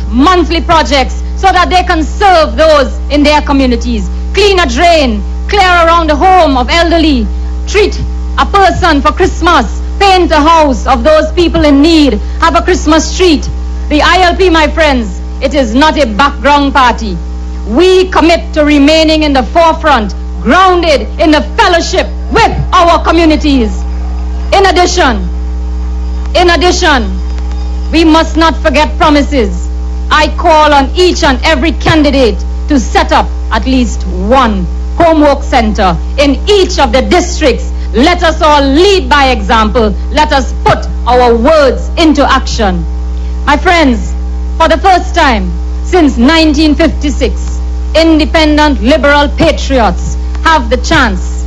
monthly projects so that they can serve those in their communities. Clean a drain, clear around the home of elderly, treat a person for Christmas, paint a house of those people in need, have a Christmas treat. The ILP, my friends, it is not a background party. We commit to remaining in the forefront, grounded in the fellowship with our communities. In addition, we must not forget promises. I call on each and every candidate to set up at least one homework center in each of the districts. Let us all lead by example. Let us put our words into action. My friends, for the first time since 1956, independent liberal patriots have the chance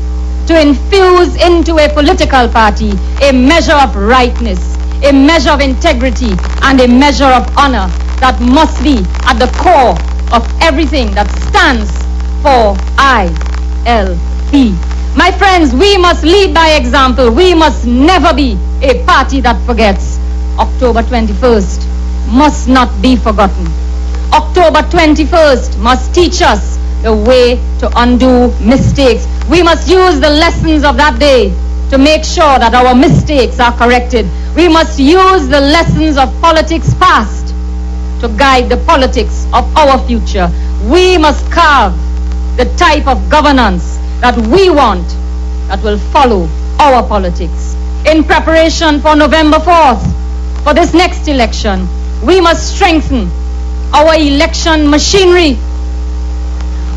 to infuse into a political party a measure of rightness, a measure of integrity, and a measure of honor that must be at the core of everything that stands for ILP. My friends, we must lead by example. We must never be a party that forgets. October 21st must not be forgotten. October 21st must teach us the way to undo mistakes. We must use the lessons of that day to make sure that our mistakes are corrected. We must use the lessons of politics past to guide the politics of our future. We must carve the type of governance that we want that will follow our politics. In preparation for November 4th, for this next election, we must strengthen our election machinery.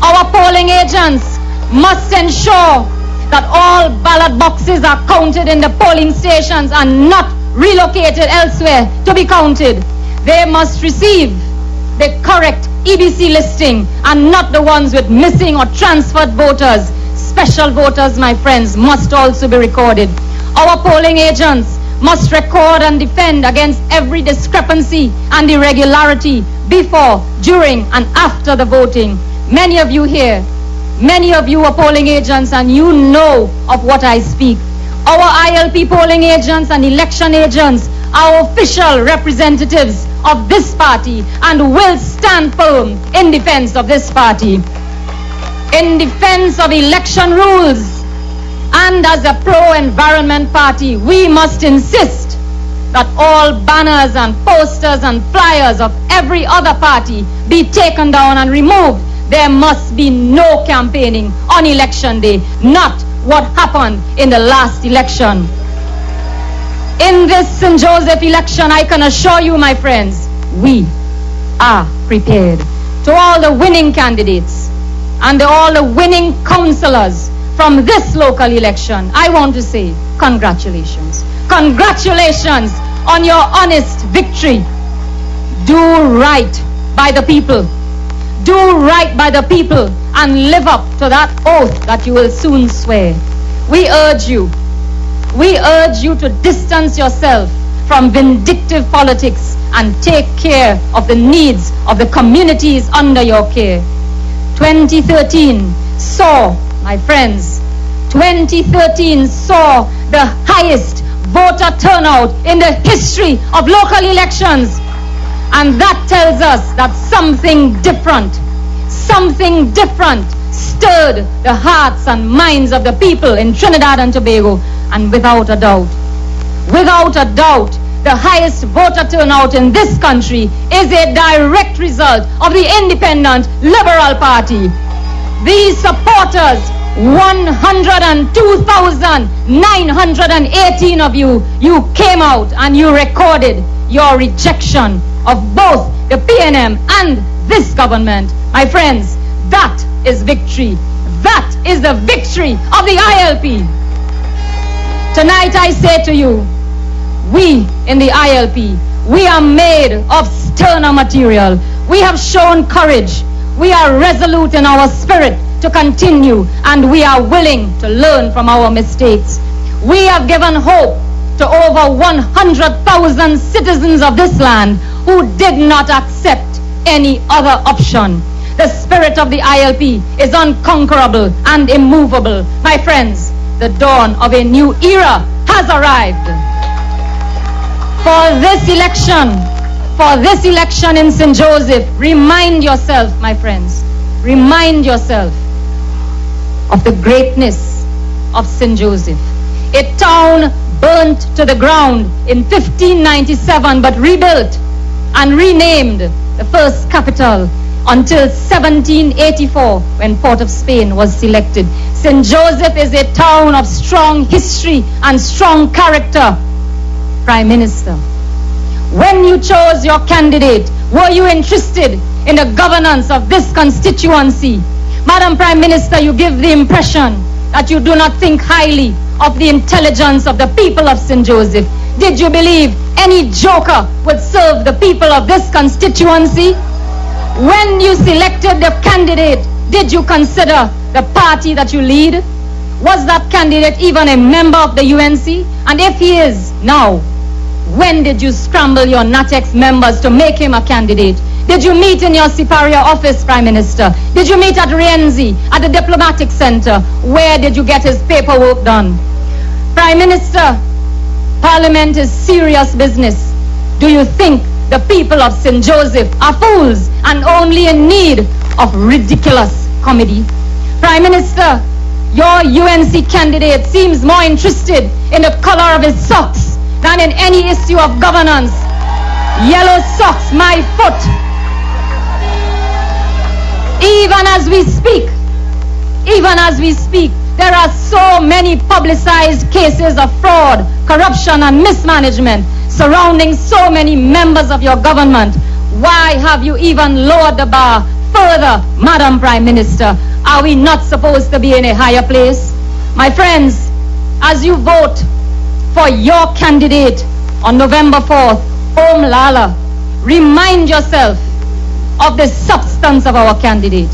Our polling agents must ensure that all ballot boxes are counted in the polling stations and not relocated elsewhere to be counted. They must receive the correct EBC listing and not the ones with missing or transferred voters. Special voters, my friends, must also be recorded. Our polling agents must record and defend against every discrepancy and irregularity before, during, and after the voting. Many of you here, many of you are polling agents and you know of what I speak. Our ILP polling agents and election agents are official representatives of this party and will stand firm in defense of this party. In defense of election rules, and as a pro-environment party, we must insist that all banners and posters and flyers of every other party be taken down and removed. There must be no campaigning on election day, not what happened in the last election. In this St. Joseph election, I can assure you, my friends, we are prepared. To all the winning candidates and all the winning councillors from this local election, I want to say congratulations. Congratulations on your honest victory. Do right by the people. Do right by the people and live up to that oath that you will soon swear. We urge you to distance yourself from vindictive politics and take care of the needs of the communities under your care. 2013 saw, my friends, 2013 saw the highest voter turnout in the history of local elections. And that tells us that something different stirred the hearts and minds of the people in Trinidad and Tobago. And without a doubt, the highest voter turnout in this country is a direct result of the Independent Liberal Party. These supporters, 102,918 of you came out and you recorded your rejection of both the PNM and this government. My friends, that is victory. That is the victory of the ILP. Tonight I say to you, we in the ILP, we are made of sterner material. We have shown courage. We are resolute in our spirit to continue, and we are willing to learn from our mistakes. We have given hope to over 100,000 citizens of this land who did not accept any other option. The spirit of the ILP is unconquerable and immovable. My friends, the dawn of a new era has arrived. For this election, for this election in St. Joseph, remind yourself, my friends, remind yourself of the greatness of St. Joseph. A town burnt to the ground in 1597 but rebuilt and renamed the first capital until 1784 when Port of Spain was selected. St. Joseph is a town of strong history and strong character. Prime Minister, when you chose your candidate, were you interested in the governance of this constituency? Madam Prime Minister, you give the impression that you do not think highly of the intelligence of the people of St. Joseph. Did you believe any joker would serve the people of this constituency? When you selected the candidate, did you consider the party that you lead? Was that candidate even a member of the UNC? And if he is now, when did you scramble your NATEX members to make him a candidate? Did you meet in your superior office, Prime Minister? Did you meet at Rienzi, at the diplomatic center? Where did you get his paperwork done? Prime Minister, Parliament is serious business. Do you think the people of St. Joseph are fools and only in need of ridiculous comedy? Prime Minister, your UNC candidate seems more interested in the color of his socks than in any issue of governance. Yellow socks, my foot. Even as we speak, there are so many publicized cases of fraud, corruption, and mismanagement surrounding so many members of your government. Why have you even lowered the bar further, Madam Prime Minister? Are we not supposed to be in a higher place? My friends, as you vote for your candidate on November 4th, Om Lala, remind yourself of the substance of our candidate.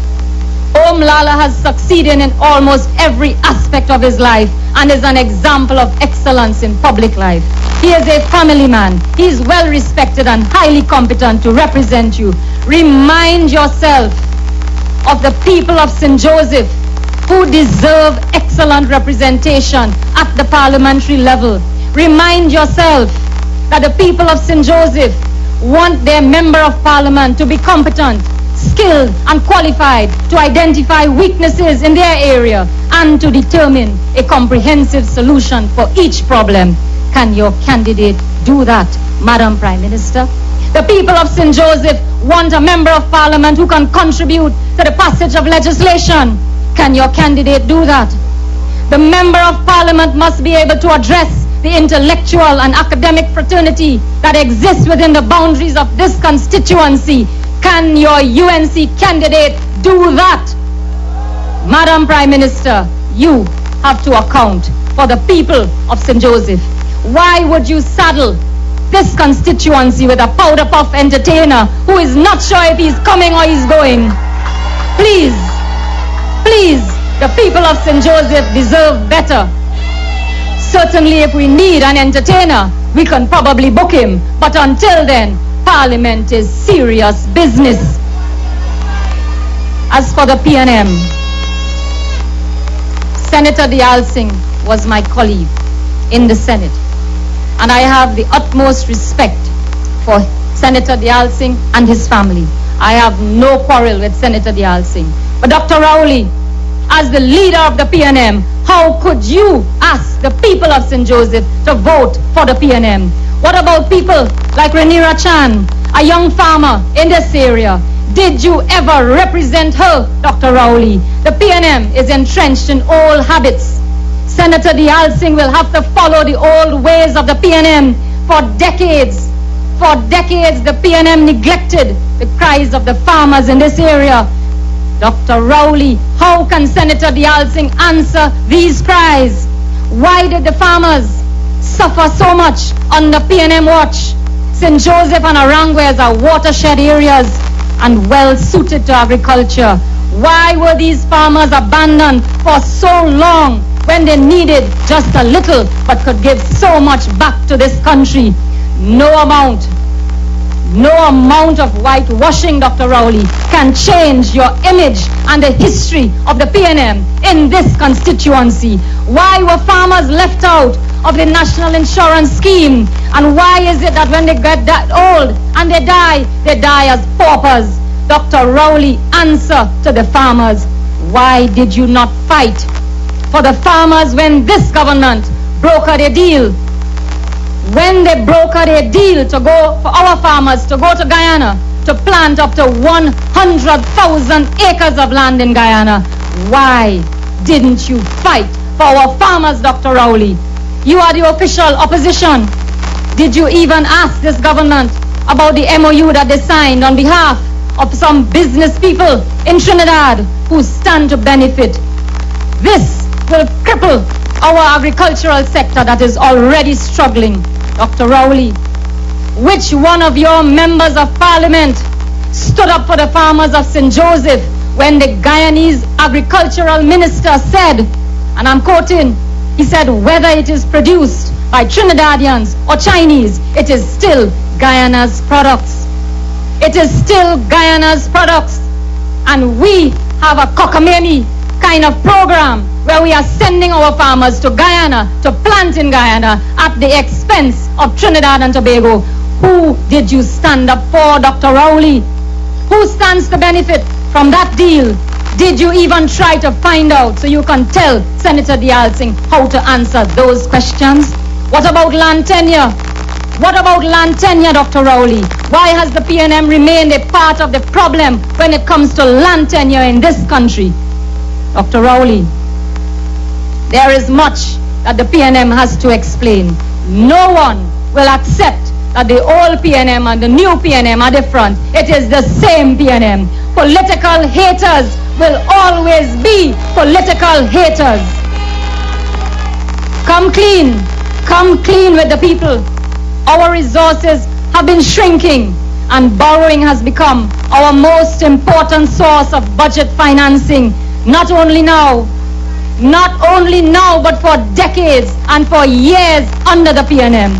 Om Lala has succeeded in almost every aspect of his life and is an example of excellence in public life. He is a family man. He is well respected and highly competent to represent you. Remind yourself of the people of St. Joseph who deserve excellent representation at the parliamentary level. Remind yourself that the people of St. Joseph want their member of parliament to be competent, skilled and qualified to identify weaknesses in their area and to determine a comprehensive solution for each problem. Can your candidate do that, Madam Prime Minister? The people of St. Joseph want a member of parliament who can contribute to the passage of legislation. Can your candidate do that? The member of parliament must be able to address the intellectual and academic fraternity that exists within the boundaries of this constituency. Can your UNC candidate do that? Madam Prime Minister, you have to account for the people of St. Joseph. Why would you saddle this constituency with a powder puff entertainer who is not sure if he's coming or he's going? Please, the people of St. Joseph deserve better. Certainly if we need an entertainer, we can probably book him. But until then, Parliament is serious business. As for the PNM, Senator Dayal Singh was my colleague in the Senate. And I have the utmost respect for Senator Dayal Singh and his family. I have no quarrel with Senator Dayal Singh. But Dr. Rowley, as the leader of the PNM, how could you ask the people of St. Joseph to vote for the PNM? What about people like Renira Chan, a young farmer in this area? Did you ever represent her, Dr. Rowley? The PNM is entrenched in old habits. Senator Dayal Singh will have to follow the old ways of the PNM for decades. For decades, the PNM neglected the cries of the farmers in this area. Dr. Rowley, how can Senator Dayal Singh answer these cries? Why did the farmers suffer so much under PNM watch? St. Joseph and Arangwes are watershed areas and well suited to agriculture. Why were these farmers abandoned for so long when they needed just a little but could give so much back to this country? No amount of whitewashing, Dr. Rowley, can change your image and the history of the PNM in this constituency. Why were farmers left out of the National Insurance Scheme? And why is it that when they get that old and they die as paupers? Dr. Rowley, answer to the farmers. Why did you not fight for the farmers when this government brokered a deal? When they brokered a deal to go for our farmers to go to Guyana to plant up to 100,000 acres of land in Guyana, why didn't you fight for our farmers, Dr. Rowley? You are the official opposition. Did you even ask this government about the MOU that they signed on behalf of some business people in Trinidad who stand to benefit? This will cripple our agricultural sector that is already struggling. Dr. Rowley, which one of your members of parliament stood up for the farmers of St. Joseph when the Guyanese agricultural minister said, and I'm quoting, he said, whether it is produced by Trinidadians or Chinese, it is still Guyana's products. It is still Guyana's products. And we have a cockamamie kind of program where we are sending our farmers to Guyana to plant in Guyana at the expense of Trinidad and Tobago. Who did you stand up for, Dr. Rowley? Who stands to benefit from that deal? Did you even try to find out so you can tell Senator Dialsing how to answer those questions? What about land tenure? What about land tenure, Dr. Rowley? Why has the PNM remained a part of the problem when it comes to land tenure in this country? Dr. Rowley, there is much that the PNM has to explain. No one will accept that the old PNM and the new PNM are different. It is the same PNM. Political haters will always be political haters. Come clean with the people. Our resources have been shrinking and borrowing has become our most important source of budget financing. Not only now, but for decades and for years under the PNM.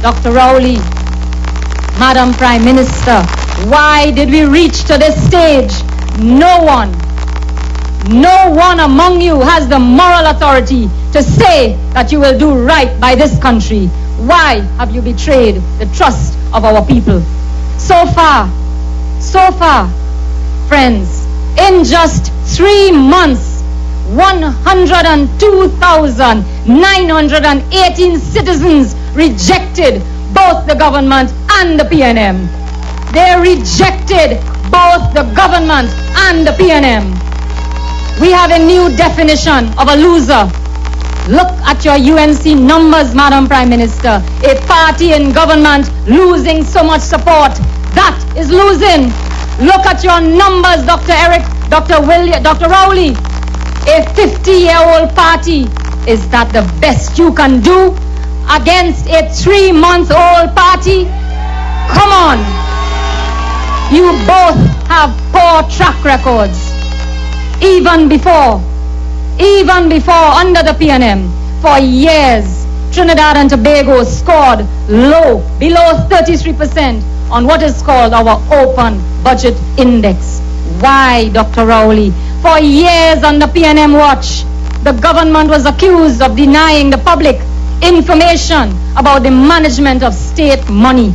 Dr. Rowley, Madam Prime Minister, why did we reach to this stage? No one among you has the moral authority to say that you will do right by this country. Why have you betrayed the trust of our people? So far, friends, in just 3 months, 102,918 citizens rejected both the government and the PNM. They rejected both the government and the PNM. We have a new definition of a loser. Look at your UNC numbers, Madam Prime Minister. A party in government losing so much support, that is losing. Look at your numbers, Dr. Eric, Dr. William, Dr. Rowley. A 50-year-old party, is that the best you can do against a 3-month-old party? Come on. You both have poor track records. Even before under the PNM, for years, Trinidad and Tobago scored low, below 33% on what is called our open budget index. Why, Dr. Rowley? For years under PNM watch, the government was accused of denying the public information about the management of state money.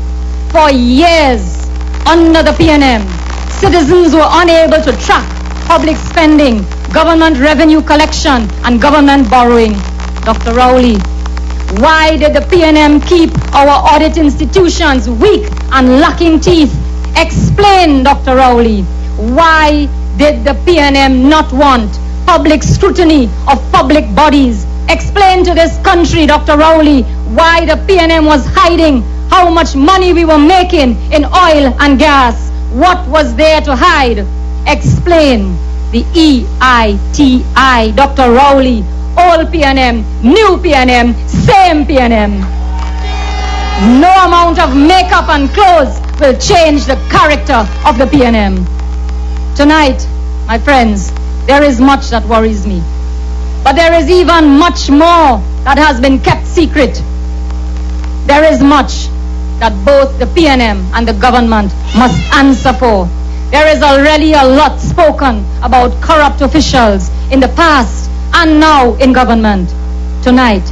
For years under the PNM, citizens were unable to track public spending, government revenue collection, and government borrowing. Dr. Rowley, why did the PNM keep our audit institutions weak and lacking teeth? Explain, Dr. Rowley. Why did the PNM not want public scrutiny of public bodies? Explain to this country, Dr. Rowley, why the PNM was hiding how much money we were making in oil and gas. What was there to hide? Explain. The EITI, Dr. Rowley, old PNM, new PNM, same PNM. No amount of makeup and clothes will change the character of the PNM. Tonight, my friends, there is much that worries me. But there is even much more that has been kept secret. There is much that both the PNM and the government must answer for. There is already a lot spoken about corrupt officials in the past and now in government. Tonight,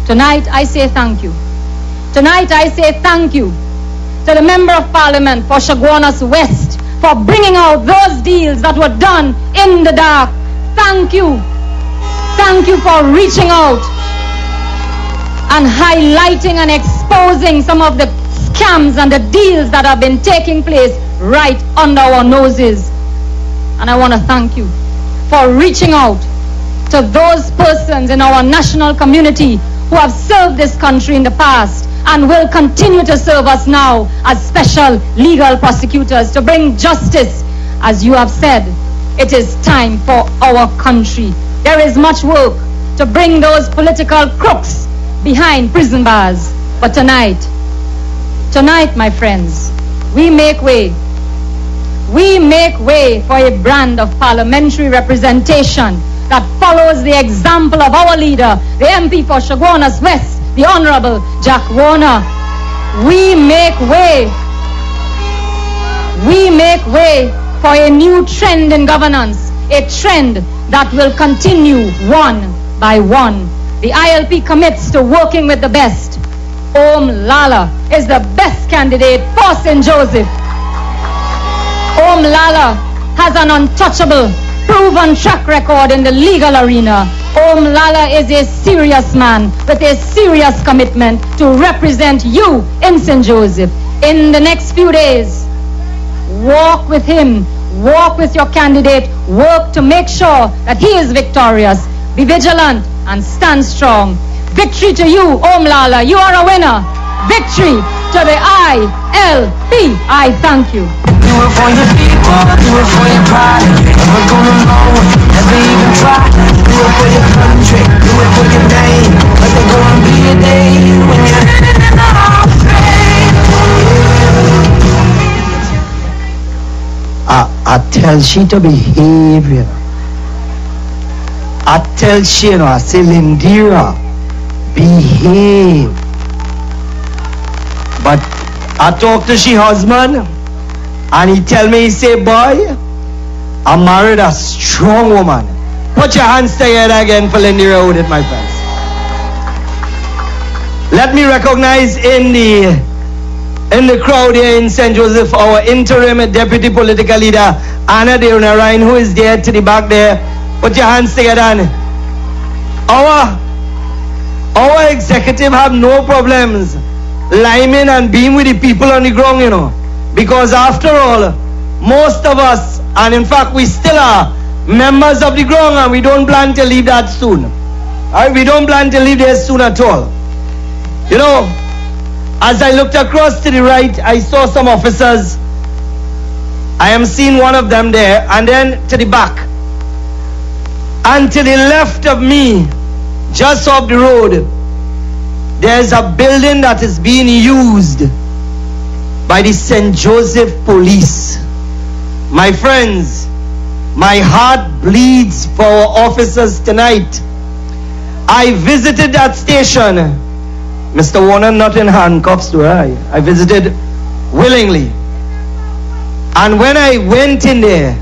Tonight I say thank you. Tonight I say thank you to the Member of Parliament for Chaguanas West for bringing out those deals that were done in the dark. Thank you. Thank you for reaching out and highlighting and exposing some of the scams and the deals that have been taking place right under our noses. And I want to thank you for reaching out to those persons in our national community who have served this country in the past and will continue to serve us now as special legal prosecutors to bring justice. As you have said, it is time for our country. There is much work to bring those political crooks behind prison bars. But tonight, my friends, we make way. We make way for a brand of parliamentary representation that follows the example of our leader, the MP for Chaguanas West, the Honorable Jack Warner. We make way. We make way for a new trend in governance, a trend that will continue one by one. The ILP commits to working with the best. Om Lala is the best candidate for St. Joseph. Om Lala has an untouchable, proven track record in the legal arena. Om Lala is a serious man with a serious commitment to represent you in St. Joseph. In the next few days, walk with him, walk with your candidate, work to make sure that he is victorious. Be vigilant and stand strong. Victory to you, Om Lala. You are a winner. Victory to the ILP. I thank you. Do it for your people, do it for your pride. Never gonna know, never even try. Do it for your country, do it for your name. But there's gonna be a day when you're living in the hall of fame. I tell she to behave, you know. I tell she, you know, I say, Lindira, behave. But I talk to she husband, and he tell me, he say, boy, I married a strong woman. Put your hands together again for Lindira with it, my friends. Let me recognize in the crowd here in St. Joseph, our interim deputy political leader, Anna Deonarain, who is there to the back there. Put your hands together. And our executive have no problems liming and being with the people on the ground, you know. Because after all, most of us, and in fact we still are, members of the ground, and we don't plan to leave that soon. Alright, we don't plan to leave there soon at all. You know, as I looked across to the right, I saw some officers. I am seeing one of them there, and then to the back. And to the left of me, just off the road, there's a building that is being used by the St. Joseph Police. My friends, my heart bleeds for our officers tonight. I visited that station. Mr. Warner not in handcuffs, do I visited willingly. And when I went in there,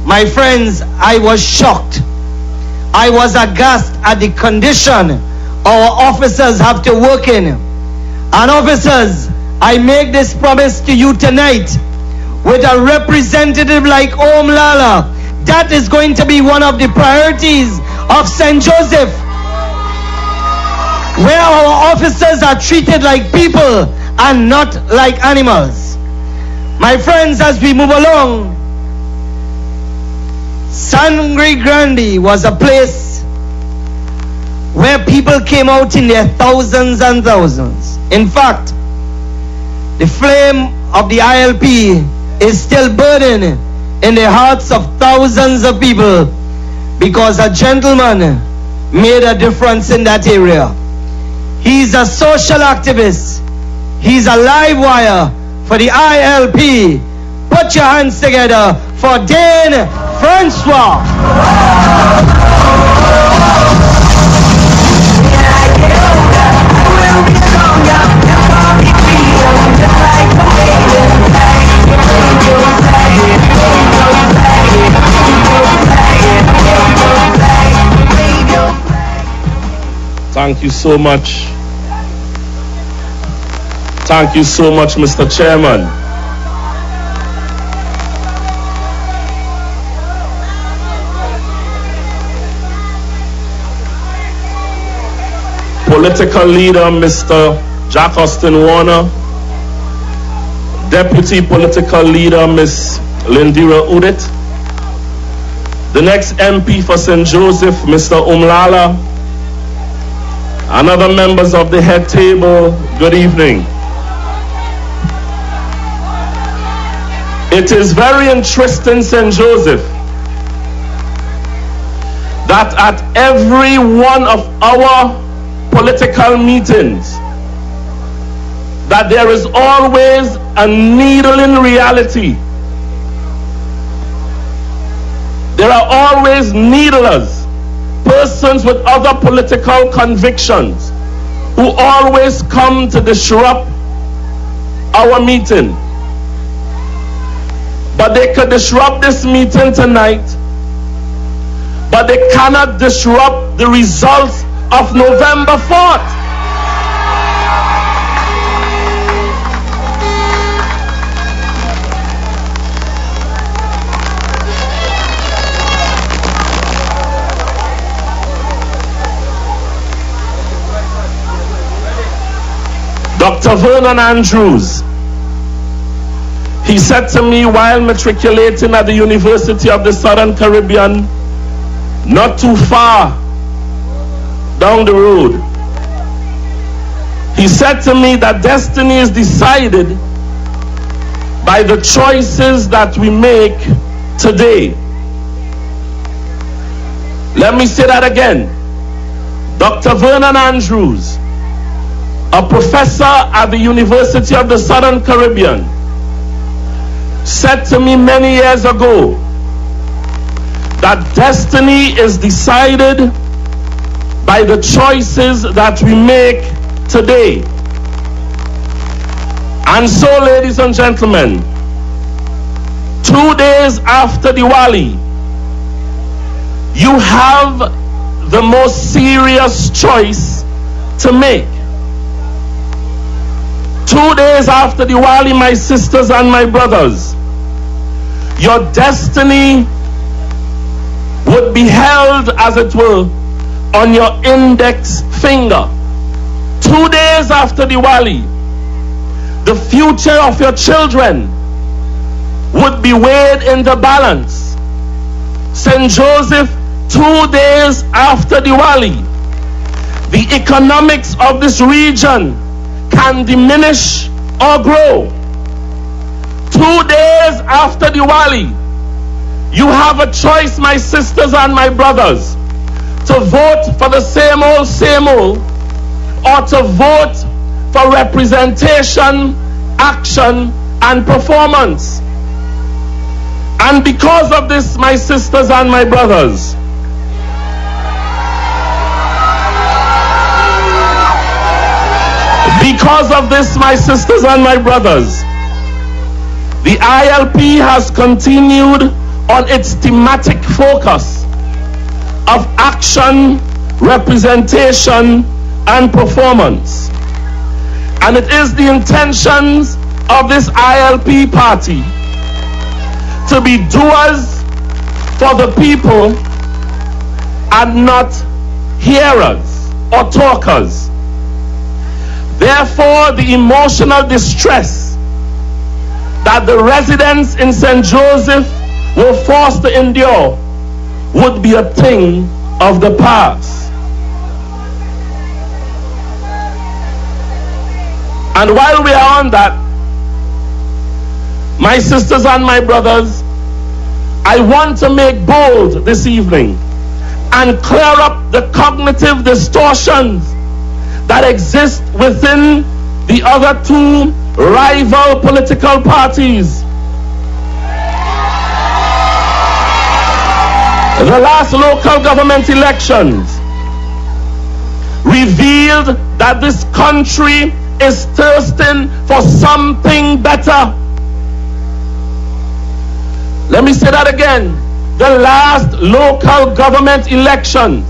my friends, I was shocked. I was aghast at the condition our officers have to work in. And officers, I make this promise to you tonight, with a representative like Om Lala, that is going to be one of the priorities of St. Joseph, where our officers are treated like people and not like animals. My friends, as we move along, Sangre Grande was a place where people came out in their thousands and thousands. In fact, the flame of the ILP is still burning in the hearts of thousands of people because a gentleman made a difference in that area. He's a social activist. He's a live wire for the ILP. Put your hands together for Dane Francois. Thank you so much. Thank you so much, Mr. Chairman. Political leader, Mr. Jack Austin Warner. Deputy political leader, Ms. Lindira Udit. The next MP for St. Joseph, Mr. Umlala. And other members of the head table, good evening. It is very interesting, St. Joseph, that at every one of our political meetings, that there is always a needle in reality. There are always needlers, persons with other political convictions, who always come to disrupt our meeting. But they could disrupt this meeting tonight, but they cannot disrupt the results of November 4th. Dr. Vernon Andrews, he said to me while matriculating at the University of the Southern Caribbean, not too far down the road, he said to me that destiny is decided by the choices that we make today. Let me say that again. Dr. Vernon Andrews, a professor at the University of the Southern Caribbean, said to me many years ago that destiny is decided by the choices that we make today. And so, ladies and gentlemen, 2 days after Diwali, you have the most serious choice to make. 2 days after Diwali, my sisters and my brothers, your destiny would be held, as it were, on your index finger. 2 days after Diwali, the future of your children would be weighed in the balance. St. Joseph, 2 days after Diwali, the economics of this region can diminish or grow. 2 days after Diwali, you have a choice, my sisters and my brothers, to vote for the same old, or to vote for representation, action, and performance. And because of this, my sisters and my brothers, because of this, my sisters and my brothers, the ILP has continued on its thematic focus of action, representation, and performance. And it is the intentions of this ILP party to be doers for the people and not hearers or talkers. Therefore, the emotional distress that the residents in St. Joseph were forced to endure would be a thing of the past. And while we are on that, my sisters and my brothers, I want to make bold this evening and clear up the cognitive distortions that exist within the other two rival political parties. The last local government elections revealed that this country is thirsting for something better. Let me say that again. The last local government elections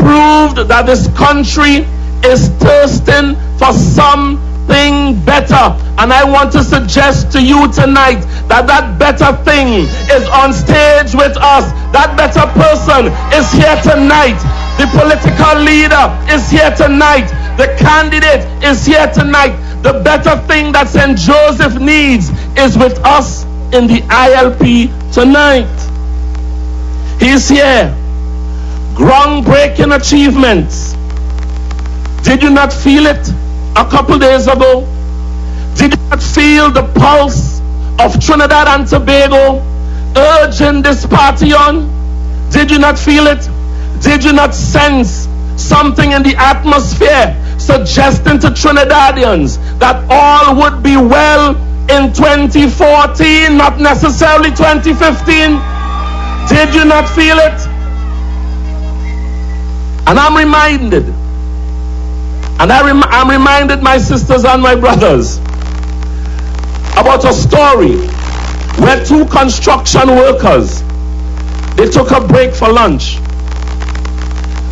proved that this country is thirsting for something better. And I want to suggest to you tonight that that better thing is on stage with us. That better person is here tonight. The political leader is here tonight. The candidate is here tonight. The better thing that St. Joseph needs is with us in the ILP tonight. He's here. Groundbreaking achievements. Did you not feel it a couple days ago? Did you not feel the pulse of Trinidad and Tobago urging this party on? Did you not feel it? Did you not sense something in the atmosphere suggesting to Trinidadians that all would be well in 2014, not necessarily 2015? Did you not feel it? And I'm reminded, I'm reminded, my sisters and my brothers, about a story where two construction workers, they took a break for lunch.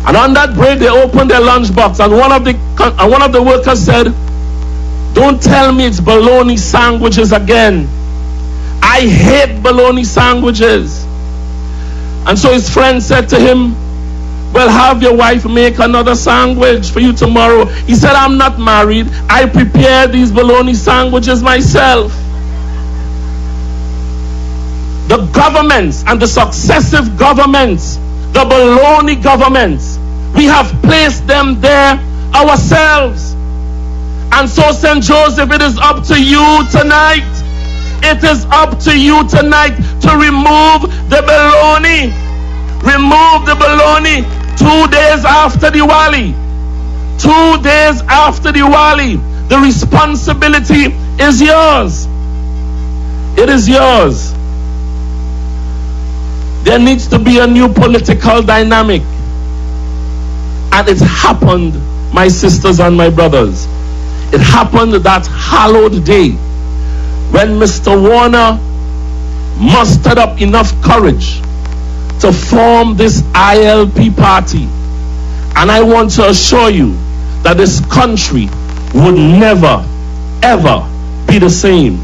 And on that break, they opened their lunchbox, and one of the workers said, "Don't tell me it's bologna sandwiches again. I hate bologna sandwiches." And so his friend said to him, "Well, have your wife make another sandwich for you tomorrow." He said, "I'm not married. I prepare these bologna sandwiches myself." The governments and the successive governments, the bologna governments, we have placed them there ourselves. And so, St. Joseph, it is up to you tonight. It is up to you tonight to remove the bologna. Remove the bologna 2 days after Diwali. 2 days after Diwali. The responsibility is yours. It is yours. There needs to be a new political dynamic. And it happened, my sisters and my brothers. It happened that hallowed day when Mr. Warner mustered up enough courage to form this ILP party. And I want to assure you that this country would never, ever be the same.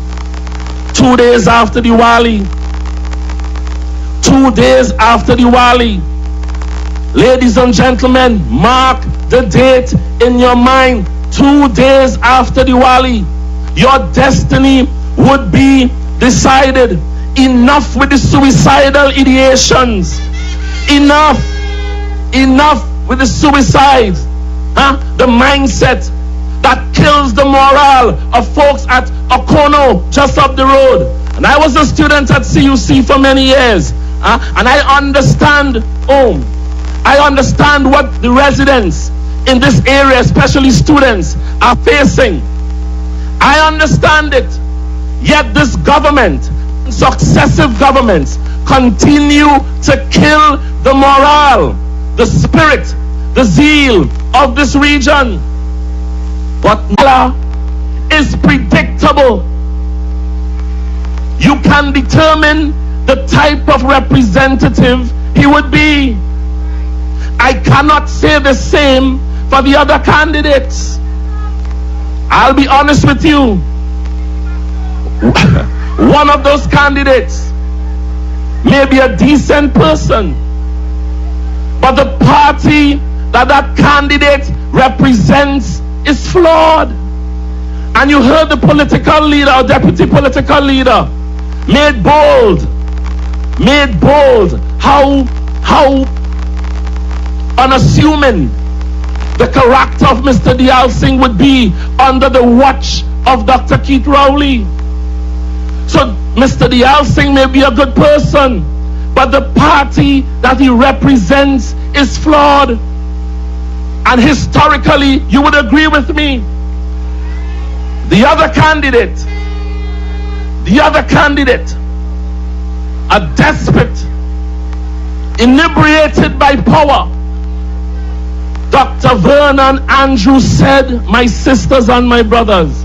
2 days after Diwali, 2 days after Diwali, ladies and gentlemen, mark the date in your mind. 2 days after Diwali, your destiny would be decided. Enough with the suicidal ideations. Enough with the suicide. The mindset that kills the morale of folks at Okono, just up the road. And I was a student at CUC for many years. And I understand what the residents in this area, especially students, are facing. I understand it. Yet this government, successive governments, continue to kill the morale, the spirit, the zeal of this region. But Nala is predictable. You can determine the type of representative he would be. I cannot say the same for the other candidates. I'll be honest with you. One of those candidates may be a decent person, but the party that candidate represents is flawed. And you heard the political leader or deputy political leader made bold how unassuming the character of Mr. Diyal Singh would be under the watch of Dr. Keith Rowley. So Mr. Diyal Singh may be a good person, but the party that he represents is flawed. And historically, you would agree with me, the other candidate, a despot, inebriated by power. Dr. Vernon Andrews said, my sisters and my brothers,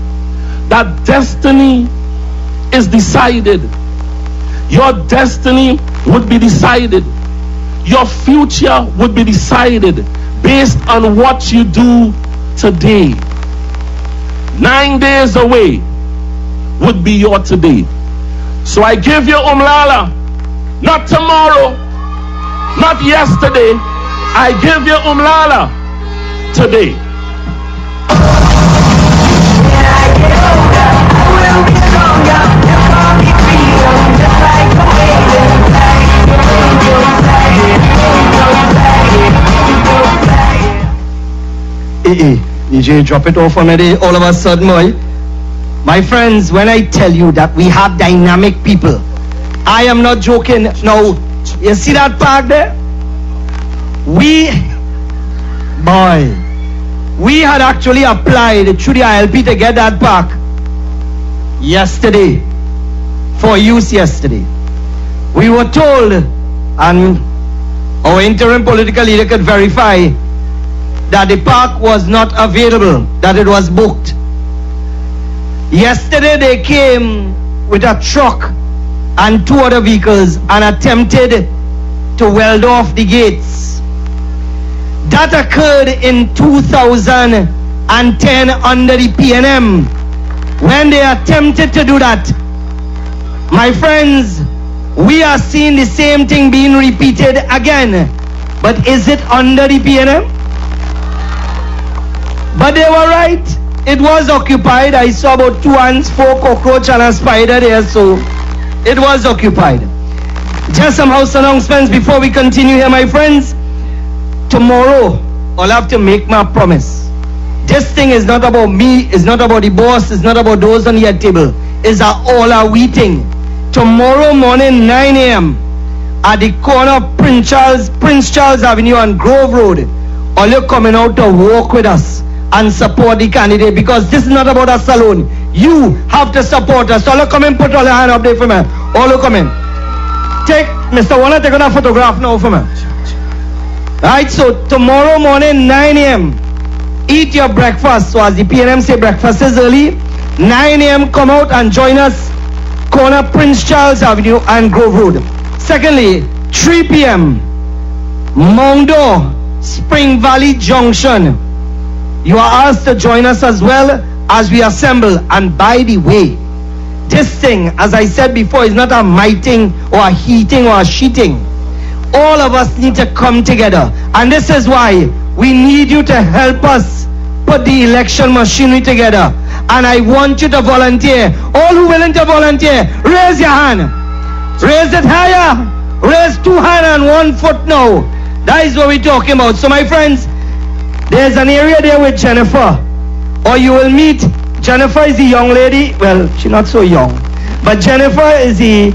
that destiny is decided. Your destiny would be decided. Your future would be decided based on what you do today. 9 days away would be your today. So I give you Umlala, not tomorrow, not yesterday. I give you Umlala today. DJ, drop it off on me all of a sudden, boy. My friends, when I tell you that we have dynamic people, I am not joking. Now, you see that park there? We had actually applied through the ILP to get that park yesterday, for use yesterday. We were told, and our interim political leader could verify, that the park was not available, that it was booked. Yesterday they came with a truck and 2 other vehicles and attempted to weld off the gates. That occurred in 2010 under the PNM. When they attempted to do that, my friends, we are seeing the same thing being repeated again. But is it under the PNM? But they were right. It was occupied. I saw about 2 ants, 4 cockroach and a spider there, so it was occupied. Just some house announcements before we continue here, my friends. Tomorrow, I'll have to make my promise. This thing is not about me, it's not about the boss, it's not about those on the table. It's all our thing. Tomorrow morning, 9 a.m. at the corner of Prince Charles Avenue and Grove Road, all you coming out to walk with us and support the candidate, because this is not about us alone. You have to support us. All you come and put all your hand up there for me. All you come in. Take, Mr. Warner, take on a photograph now for me. Right, so tomorrow morning, 9 a.m., eat your breakfast. So as the PNM say, breakfast is early. 9 a.m., come out and join us. Corner Prince Charles Avenue and Grove Road. Secondly, 3 p.m., Moundo, Spring Valley Junction. You are asked to join us as well as we assemble. And by the way, this thing, as I said before, is not a miting or a heating or a sheeting. All of us need to come together. And this is why we need you to help us put the election machinery together. And I want you to volunteer. All who are willing to volunteer, raise your hand. Raise it higher. Raise 2 hands and 1 foot now. That is what we're talking about. So my friends, there's an area there with Jennifer. Or you will meet, Jennifer is the young lady. Well, she's not so young. But Jennifer is the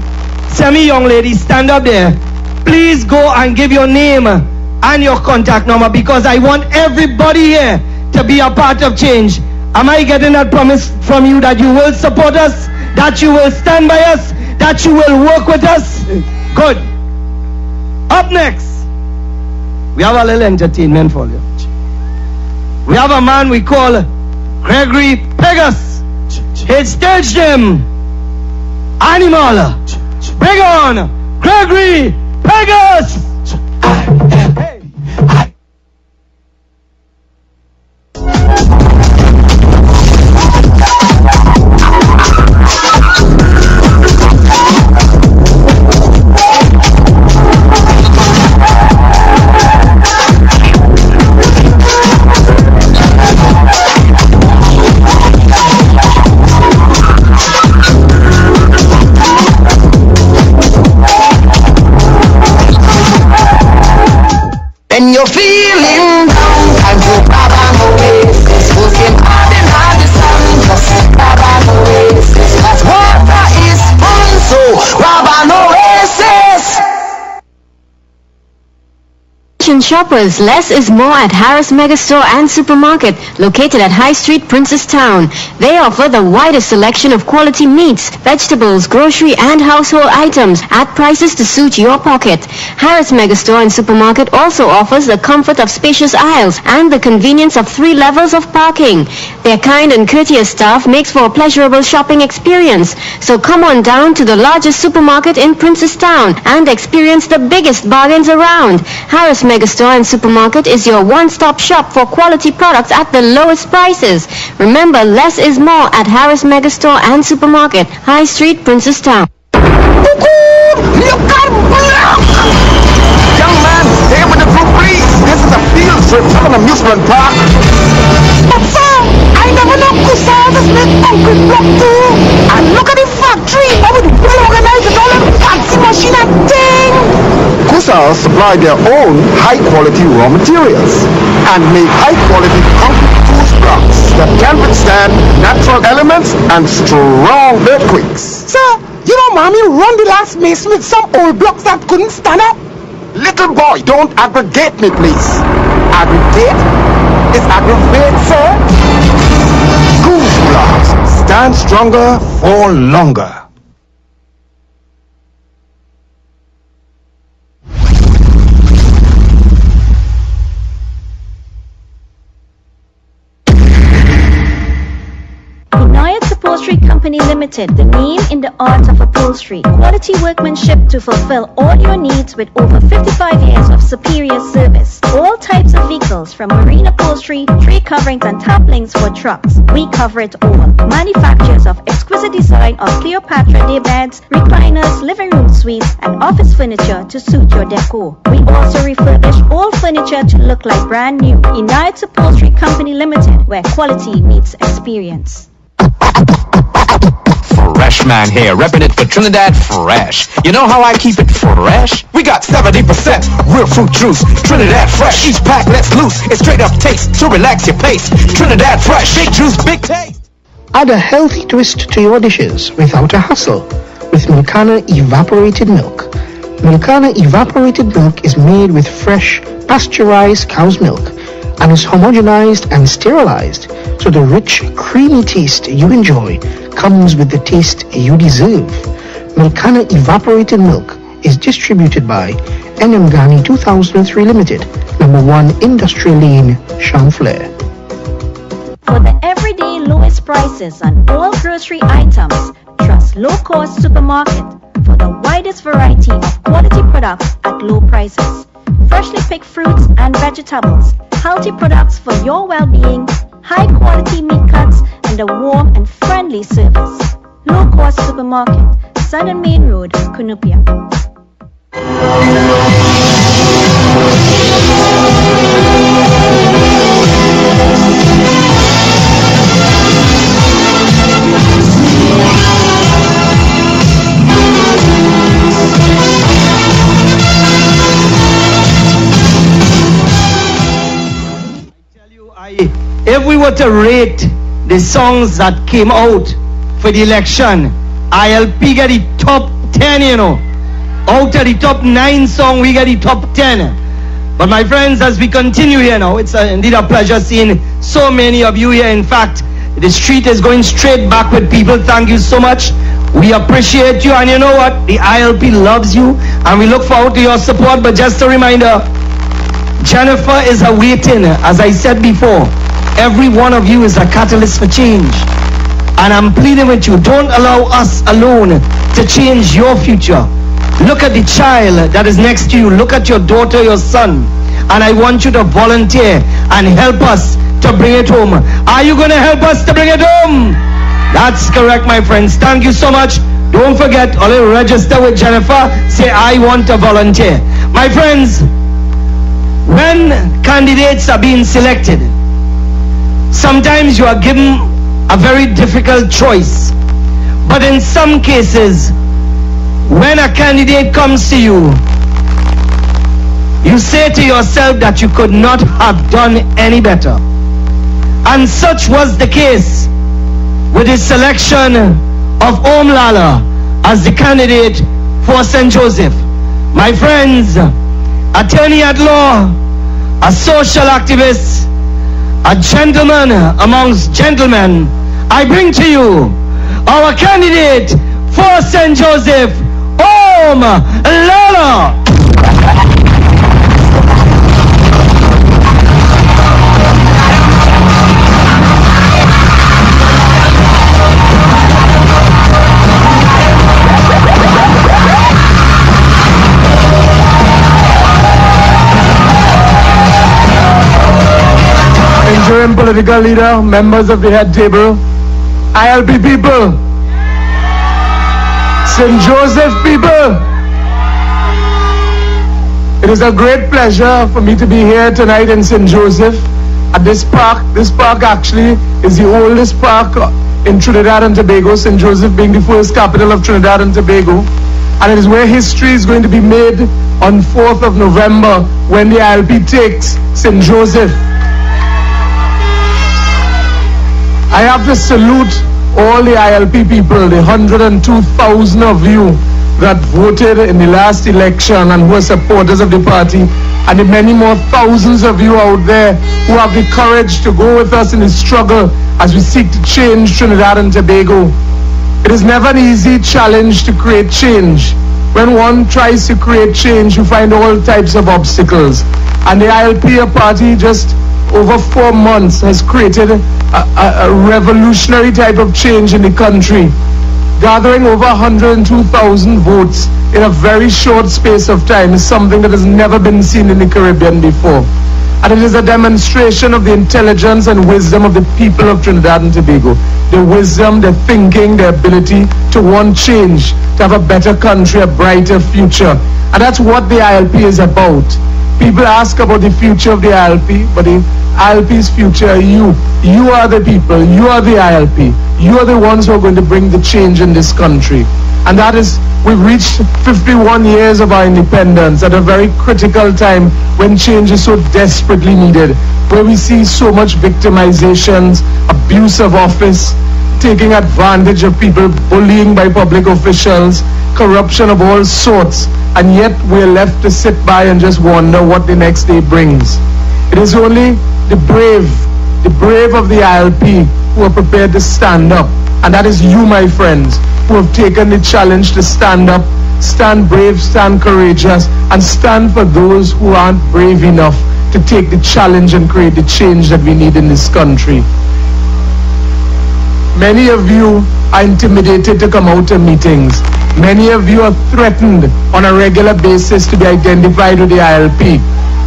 semi-young lady. Stand up there. Please go and give your name and your contact number, because I want everybody here to be a part of change. Am I getting that promise from you that you will support us, that you will stand by us, that you will work with us? Good. Up next, we have a little entertainment for you. We have a man we call Gregory Pegas. He staged him. Animal. Bring on Gregory Pegas. Hey. When you're feeling down, and you grab an oasis, working hard and hard the sun, just grab an oasis. Cause water is fun, so grab an oasis. Shoppers, less is more at Harris Megastore and Supermarket, located at High Street, Princestown. They offer the widest selection of quality meats, vegetables, grocery and household items at prices to suit your pocket. Harris Megastore and Supermarket also offers the comfort of spacious aisles and the convenience of 3 levels of parking. Their kind and courteous staff makes for a pleasurable shopping experience. So come on down to the largest supermarket in Princestown and experience the biggest bargains around. Harris Megastore Megastore and Supermarket is your one-stop shop for quality products at the lowest prices. Remember, less is more at Harris Megastore and Supermarket, High Street, Princestown. Look at black! Young man, stay with the group, please. This is a field trip to an amusement park. But sir, I never know Kusavas make concrete block too. And look at the factory. I would well organize with all them fancy machine and thing. Kusavas supply their own high-quality raw materials and make high-quality concrete tools blocks that can withstand natural elements and strong earthquakes. Sir, you know, Mommy run the last mason with some old blocks that couldn't stand up. Little boy, don't aggregate me, please. Aggregate is aggravate, sir. Goose blocks stand stronger for longer. Upholstery Company Limited, the name in the art of upholstery. Quality workmanship to fulfill all your needs with over 55 years of superior service. All types of vehicles from marine upholstery, tray coverings and taplings for trucks. We cover it all. Manufacturers of exquisite design of Cleopatra day beds, recliners, living room suites and office furniture to suit your decor. We also refurbish all furniture to look like brand new. United Upholstery Company Limited, where quality meets experience. Fresh man here, repping it for Trinidad Fresh. You know how I keep it fresh? We got 70% real fruit juice. Trinidad Fresh. Each pack lets loose. It's straight up taste to relax your pace. Trinidad Fresh. Big juice, big taste. Add a healthy twist to your dishes without a hassle with Milkana Evaporated Milk. Milkana Evaporated Milk is made with fresh, pasteurized cow's milk and is homogenized and sterilized, so the rich, creamy taste you enjoy comes with the taste you deserve. Milkana Evaporated Milk is distributed by NM Ghani 2003 Limited, number 1 Industrial Lane, Chamflair. For the everyday lowest prices on all grocery items, trust Low Cost Supermarket for the widest variety of quality products at low prices. Freshly picked fruits and vegetables, healthy products for your well-being, high quality meat cuts, and a warm and friendly service. Low Cost Supermarket, Southern Main Road, Cunupia. If we were to rate the songs that came out for the election, ILP get the top 10, you know. Out of the top 9 songs, we get the top 10. But my friends, as we continue here now, it's indeed a pleasure seeing so many of you here. In fact, the street is going straight back with people. Thank you so much. We appreciate you, and you know what? The ILP loves you, and we look forward to your support. But just a reminder, Jennifer is awaiting. As I said before, every one of you is a catalyst for change. And I'm pleading with you, don't allow us alone to change your future. Look at the child that is next to you. Look at your daughter, your son. And I want you to volunteer and help us to bring it home. Are you going to help us to bring it home? That's correct, my friends. Thank you so much. Don't forget, only register with Jennifer. Say, I want to volunteer. My friends, when candidates are being selected, sometimes you are given a very difficult choice. But in some cases, when a candidate comes to you, you say to yourself that you could not have done any better. And such was the case with the selection of Omlala as the candidate for St. Joseph. My friends, attorney at law, a social activist, a gentleman amongst gentlemen, I bring to you our candidate for St. Joseph, Omlala. interim political leader, members of the head table, ILP people, St. Joseph people. It is a great pleasure for me to be here tonight in St. Joseph at this park. This park actually is the oldest park in Trinidad and Tobago, St. Joseph being the first capital of Trinidad and Tobago. And it is where history is going to be made on 4th of November when the ILP takes St. Joseph. I have to salute all the ILP people, the 102,000 of you that voted in the last election and who are supporters of the party, and the many more thousands of you out there who have the courage to go with us in the struggle as we seek to change Trinidad and Tobago. It is never an easy challenge to create change. When one tries to create change, you find all types of obstacles. And the ILP party just over 4 months has created a revolutionary type of change in the country, gathering over 102,000 votes in a very short space of time is something that has never been seen in the Caribbean before. And it is a demonstration of the intelligence and wisdom of the people of Trinidad and Tobago. Their wisdom, their thinking, their ability to want change, to have a better country, a brighter future. And that's what the ILP is about. People ask about the future of the ILP, but the ILP's future are you. You are the people. You are the ILP. You are the ones who are going to bring the change in this country. And that is, we've reached 51 years of our independence at a very critical time when change is so desperately needed, where we see so much victimizations, abuse of office, taking advantage of people, bullying by public officials, corruption of all sorts, and yet we're left to sit by and just wonder what the next day brings. It is only the brave of the ILP who are prepared to stand up, and that is you, my friends, who have taken the challenge to stand up, stand brave, stand courageous, and stand for those who aren't brave enough to take the challenge and create the change that we need in this country. Many of you are intimidated to come out to meetings. Many of you are threatened on a regular basis to be identified with the ILP.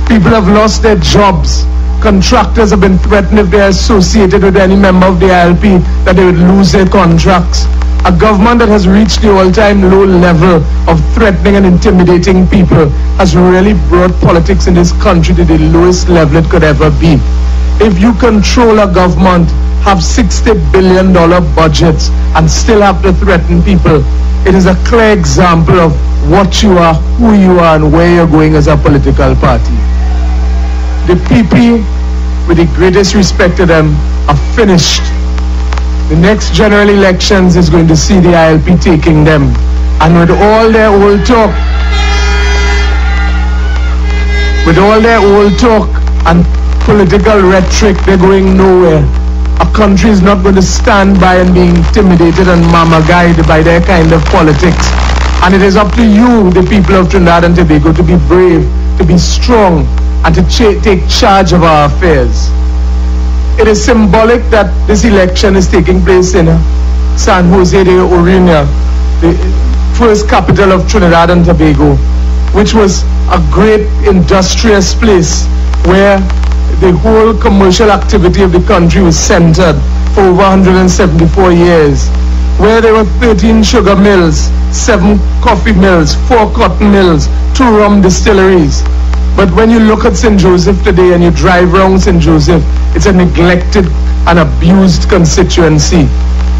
People have lost their jobs. Contractors have been threatened if they are associated with any member of the ILP that they would lose their contracts. A government that has reached the all-time low level of threatening and intimidating people has really brought politics in this country to the lowest level it could ever be. If you control a government, have $60 billion budgets, and still have to threaten people, it is a clear example of what you are, who you are, and where you're going as a political party. The PP, with the greatest respect to them, are finished. The next general elections is going to see the ILP taking them. And with all their old talk, and political rhetoric, they're going nowhere. A country is not going to stand by and be intimidated and mama-guided by their kind of politics. And it is up to you, the people of Trinidad and Tobago, to be brave, to be strong, and to take charge of our affairs. It is symbolic that this election is taking place in San Jose de Orina, the first capital of Trinidad and Tobago, which was a great industrious place where the whole commercial activity of the country was centered for over 174 years, where there were 13 sugar mills, 7 coffee mills, 4 cotton mills, 2 rum distilleries. But when you look at St. Joseph today and you drive around St. Joseph, it's a neglected and abused constituency.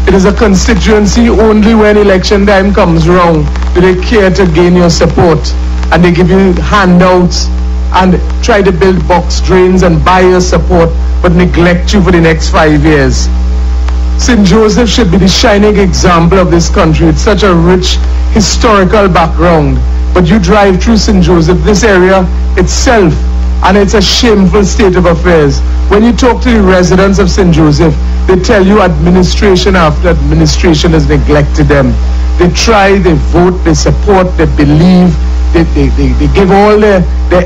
It is a constituency only when election time comes around do they care to gain your support, and they give you handouts and try to build box drains and buy your support, but neglect you for the next 5 years. St. Joseph should be the shining example of this country with such a rich historical background. But you drive through St. Joseph, this area itself, and it's a shameful state of affairs. When you talk to the residents of St. Joseph, they tell you administration after administration has neglected them. They try, they vote, they support, they believe, they give all their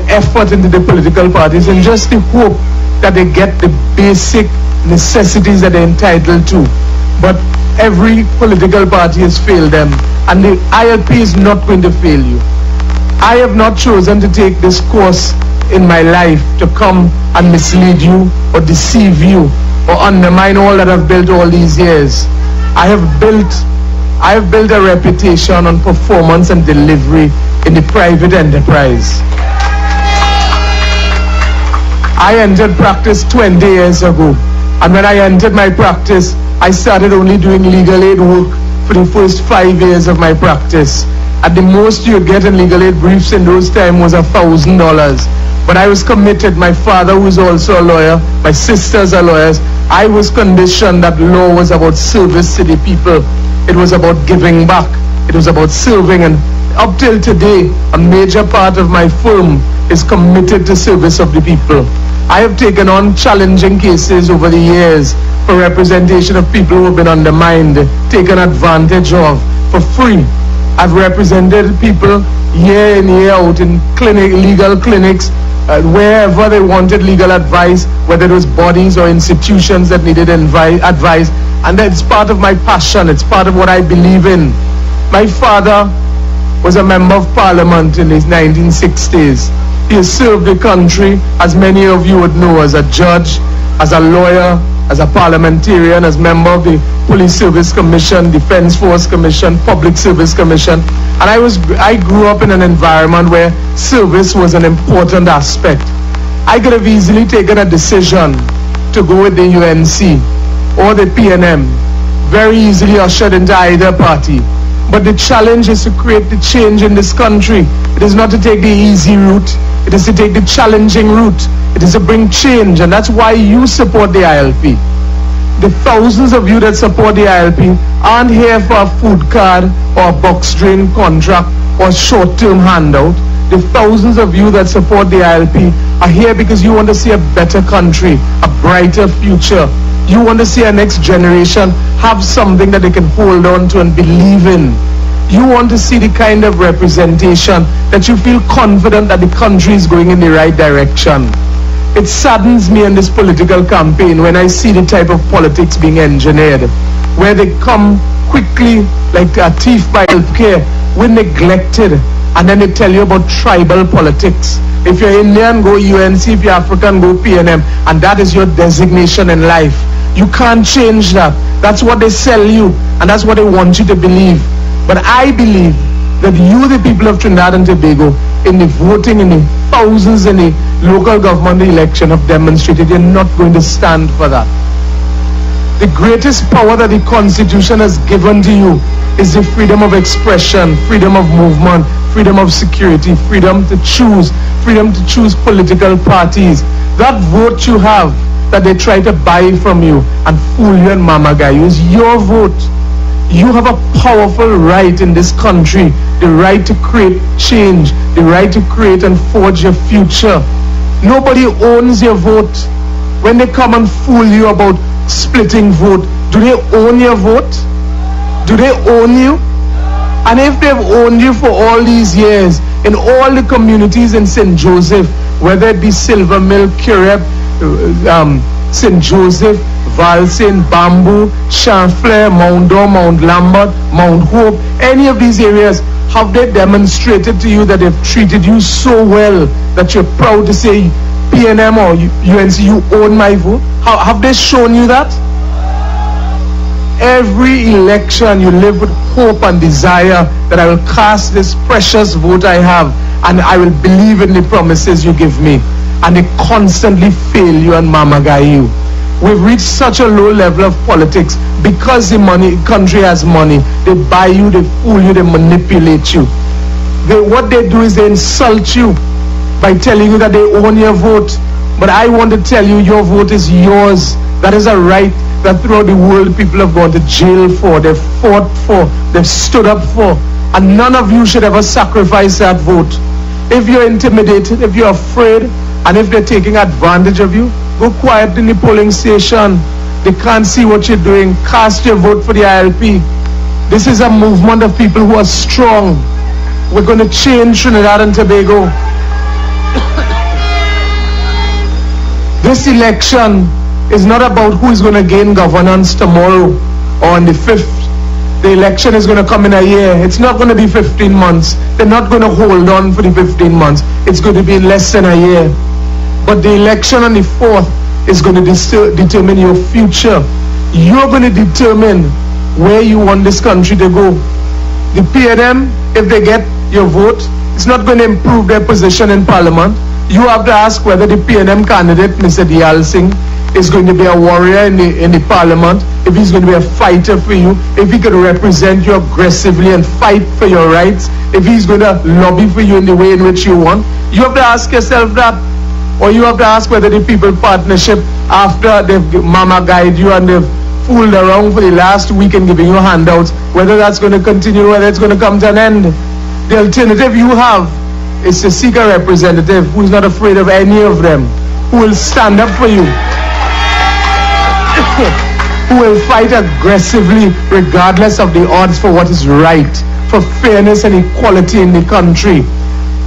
effort into the political parties in just the hope that they get the basic necessities that they're entitled to. But every political party has failed them, and the ILP is not going to fail you. I have not chosen to take this course in my life to come and mislead you or deceive you or undermine all that I've built all these years. I have built a reputation on performance and delivery in the private enterprise. I entered practice 20 years ago, and when I entered my practice, I started only doing legal aid work for the first 5 years of my practice. At the most you get in legal aid briefs in those times was $1,000. But I was committed. My father, who is also a lawyer, my sisters are lawyers. I was conditioned that law was about service to the people. It was about giving back. It was about serving. And up till today, a major part of my firm is committed to service of the people. I have taken on challenging cases over the years for representation of people who have been undermined, taken advantage of, for free. I've represented people year in, year out in legal clinics, wherever they wanted legal advice, whether it was bodies or institutions that needed advice. And that's part of my passion. It's part of what I believe in. My father was a member of parliament in the 1960s. He has served the country, as many of you would know, as a judge, as a lawyer, as a parliamentarian, as member of the Police Service Commission, Defense Force Commission, Public Service Commission. And I grew up in an environment where service was an important aspect. I could have easily taken a decision to go with the UNC or the PNM, very easily ushered into either party. But the challenge is to create the change in this country. It is not to take the easy route. It is to take the challenging route. It is to bring change, and that's why you support the ILP. The thousands of you that support the ILP aren't here for a food card or a box drain contract or a short-term handout. The thousands of you that support the ILP are here because you want to see a better country, a brighter future. You want to see our next generation have something that they can hold on to and believe in. You want to see the kind of representation that you feel confident that the country is going in the right direction. It saddens me in this political campaign when I see the type of politics being engineered, where they come quickly like a thief by healthcare. We're neglected, and then they tell you about tribal politics. If you're Indian, go UNC. If you're African, go PNM. And that is your designation in life. You can't change that. That's what they sell you, and that's what they want you to believe. But I believe that you, the people of Trinidad and Tobago, in the voting, in the thousands in the local government election, have demonstrated you're not going to stand for that. The greatest power that the Constitution has given to you is the freedom of expression, freedom of movement, freedom of security, freedom to choose political parties. That vote you have, that they try to buy from you and fool you and mamaga you, is your vote. You have a powerful right in this country, the right to create change, the right to create and forge your future. Nobody owns your vote. When they come and fool you about splitting vote, do they own your vote? Do they own you? And if they've owned you for all these years, in all the communities in St. Joseph, whether it be Silver Mill, Kirep, St. Joseph, Valsin, Bamboo, Champlain, Mount Dor, Mount Lambert, Mount Hope, any of these areas, have they demonstrated to you that they've treated you so well that you're proud to say PNM or UNC, you own my vote? Have they shown you that? Every election you live with hope and desire that I will cast this precious vote I have, and I will believe in the promises you give me. And they constantly fail you and mamaga you. We've reached such a low level of politics because the country has money. They buy you, they fool you, they manipulate you. What they do is they insult you by telling you that they own your vote. But I want to tell you, your vote is yours. That is a right that throughout the world people have gone to jail for, they've fought for, they've stood up for. And none of you should ever sacrifice that vote. If you're intimidated, if you're afraid, and if they're taking advantage of you, go quiet in the polling station. They can't see what you're doing. Cast your vote for the ILP. This is a movement of people who are strong. We're going to change Trinidad and Tobago. This election is not about who is going to gain governance tomorrow or on the 5th. the election is going to come in a year. It's not going to be 15 months. They're not going to hold on for the 15 months. It's going to be less than a year. But the election on the 4th is going to determine your future. You're going to determine where you want this country to go. The PNM, if they get your vote, it's not going to improve their position in Parliament. You have to ask whether the PNM candidate, Mr. Diyal Singh, is going to be a warrior in the Parliament, if he's going to be a fighter for you, if he can represent you aggressively and fight for your rights, if he's going to lobby for you in the way in which you want. You have to ask yourself that. Or you have to ask whether the People Partnership, after they've mama guide you and they've fooled around for the last week and giving you handouts, whether that's going to continue, whether it's going to come to an end. The alternative you have is to seek a representative who is not afraid of any of them, who will stand up for you, who will fight aggressively regardless of the odds for what is right, for fairness and equality in the country,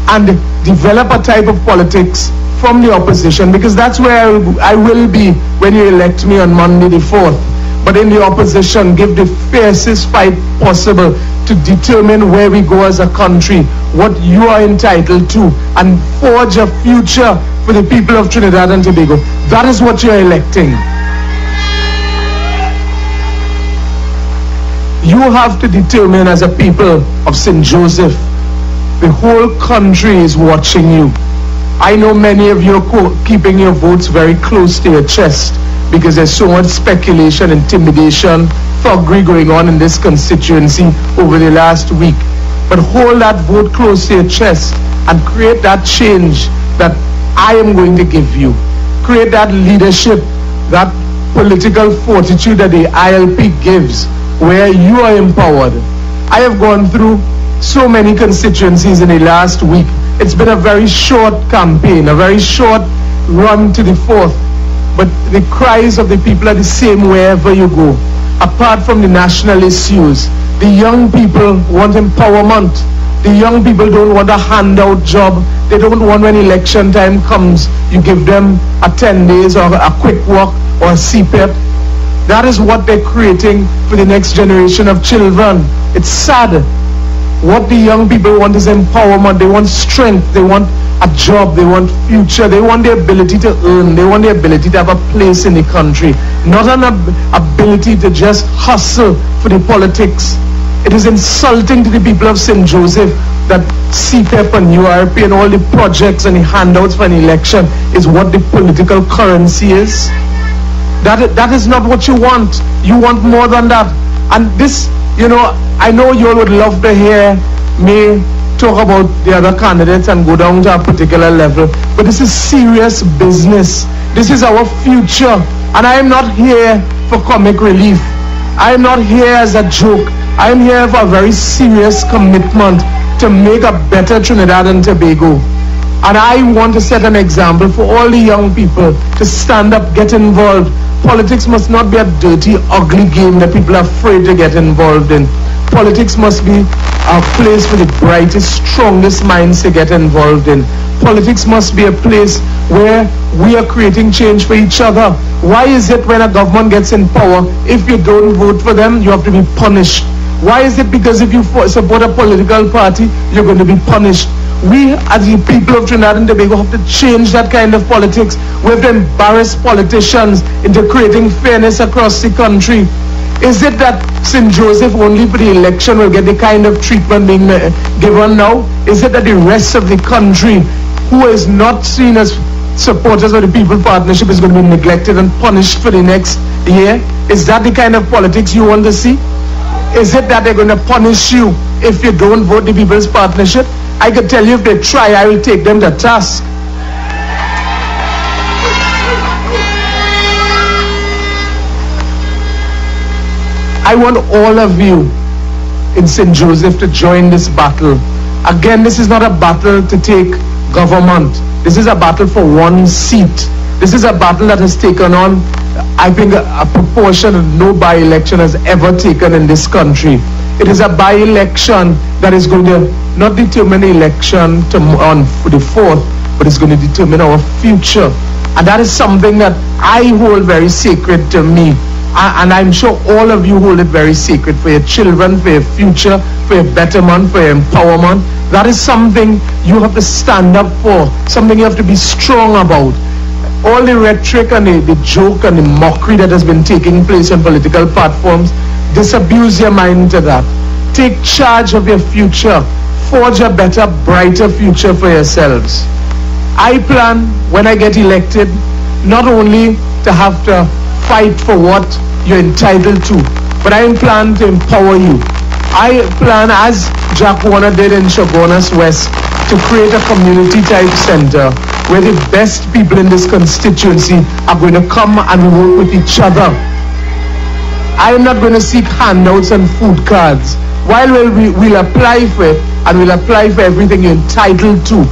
and develop a type of politics from the opposition, because that's where I will be when you elect me on Monday the 4th. But in the opposition, give the fiercest fight possible to determine where we go as a country, what you are entitled to, and forge a future for the people of Trinidad and Tobago. That is what you're electing. You have to determine as a people of St. Joseph, the whole country is watching you. I know many of you are keeping your votes very close to your chest because there's so much speculation, intimidation, thuggery going on in this constituency over the last week. But hold that vote close to your chest and create that change that I am going to give you. Create that leadership, that political fortitude that the ILP gives, where you are empowered. I have gone through so many constituencies in the last week. It's been a very short campaign, a very short run to the 4th. But the cries of the people are the same wherever you go. Apart from the national issues, the young people want empowerment. The young people don't want a handout job. They don't want when election time comes, you give them a 10 days or a quick walk or a CPEP. That is what they're creating for the next generation of children. It's sad. What the young people want is empowerment. They want strength. They want a job. They want future. They want the ability to earn. They want the ability to have a place in the country. Not an ability to just hustle for the politics. It is insulting to the people of St. Joseph that CPEP and URP and all the projects and the handouts for an election is what the political currency is. That is not what you want. You want more than that. And this, I know you all would love to hear me talk about the other candidates and go down to a particular level, but this is serious business. This is our future, and I am not here for comic relief. I am not here as a joke. I am here for a very serious commitment to make a better Trinidad and Tobago. And I want to set an example for all the young people to stand up, get involved. Politics must not be a dirty, ugly game that people are afraid to get involved in. Politics must be a place for the brightest, strongest minds to get involved in. Politics must be a place where we are creating change for each other. Why is it when a government gets in power, if you don't vote for them, you have to be punished? Why is it because if you support a political party, you're going to be punished? We, as the people of Trinidad and Tobago, have to change that kind of politics. We have to embarrass politicians into creating fairness across the country. Is it that St. Joseph only for the election will get the kind of treatment being given now? Is it that the rest of the country, who is not seen as supporters of the People Partnership, is going to be neglected and punished for the next year? Is that the kind of politics you want to see? Is it that they're going to punish you if you don't vote the People's Partnership? I could tell you if they try, I will take them to task. I want all of you in St. Joseph to join this battle. Again, this is not a battle to take government. This is a battle for one seat. This is a battle that has taken on, I think, a proportion that no by-election has ever taken in this country. It is a by-election that is going to not determine the election on the 4th, but it's going to determine our future. And that is something that I hold very sacred to me. and I'm sure all of you hold it very sacred for your children, for your future, for your betterment, for your empowerment. That is something you have to stand up for, something you have to be strong about. All the rhetoric and the joke and the mockery that has been taking place on political platforms, disabuse your mind to that. Take charge of your future. Forge a better, brighter future for yourselves. I plan, when I get elected, not only to have to fight for what you're entitled to, but I plan to empower you. I plan, as Jack Warner did in Chaguanas West, to create a community type center where the best people in this constituency are going to come and work with each other. I am not going to seek handouts and food cards. While we'll apply for it, and we'll apply for everything you're entitled to,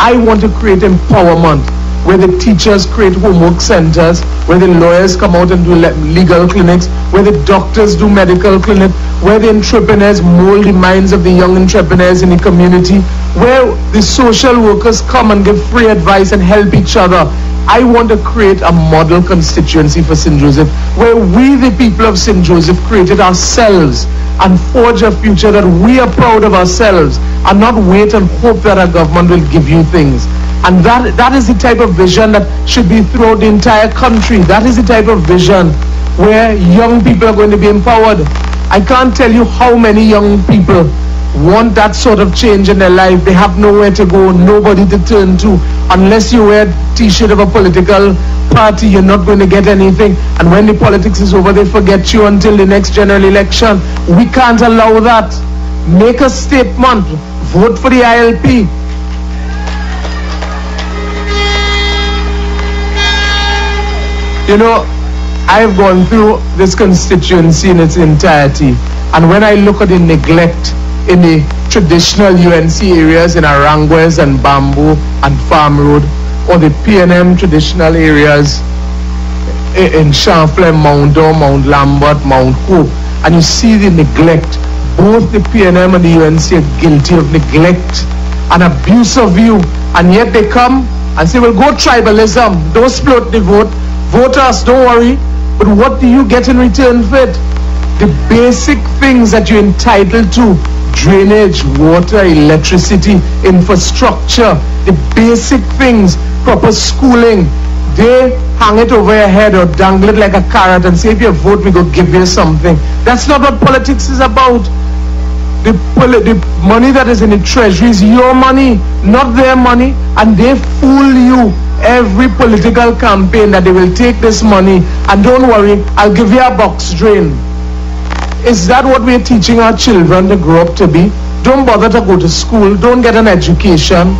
I want to create empowerment, where the teachers create homework centers, where the lawyers come out and do legal clinics, where the doctors do medical clinics, where the entrepreneurs mold the minds of the young entrepreneurs in the community, where the social workers come and give free advice and help each other. I want to create a model constituency for St. Joseph, where we, the people of St. Joseph, created ourselves and forge a future that we are proud of ourselves, and not wait and hope that our government will give you things. And that is the type of vision that should be throughout the entire country. That is the type of vision where young people are going to be empowered. I can't tell you how many young people want that sort of change in their life. They have nowhere to go, nobody to turn to. Unless you wear a t-shirt of a political party, you're not going to get anything. And when the politics is over, they forget you until the next general election. We can't allow that. Make a statement. Vote for the ILP. You know, I've gone through this constituency in its entirety, and when I look at the neglect in the traditional UNC areas in Aranguez and Bamboo and Farm Road, or the PNM traditional areas in Champlain, Mount Dor, Mount Lambert, Mount Hope, and you see the neglect, both the PNM and the UNC are guilty of neglect and abuse of you, and yet they come and say, well, go tribalism, don't split the vote. Vote us, don't worry. But what do you get in return for it? The basic things that you're entitled to: drainage, water, electricity, infrastructure, the basic things, proper schooling. They hang it over your head or dangle it like a carrot and say, if you vote, we go give you something. That's not what politics is about. The money that is in the treasury is your money, not their money, and they fool you every political campaign that they will take this money and don't worry, I'll give you a box drain. Is that what we're teaching our children to grow up to be? Don't bother to go to school, don't get an education,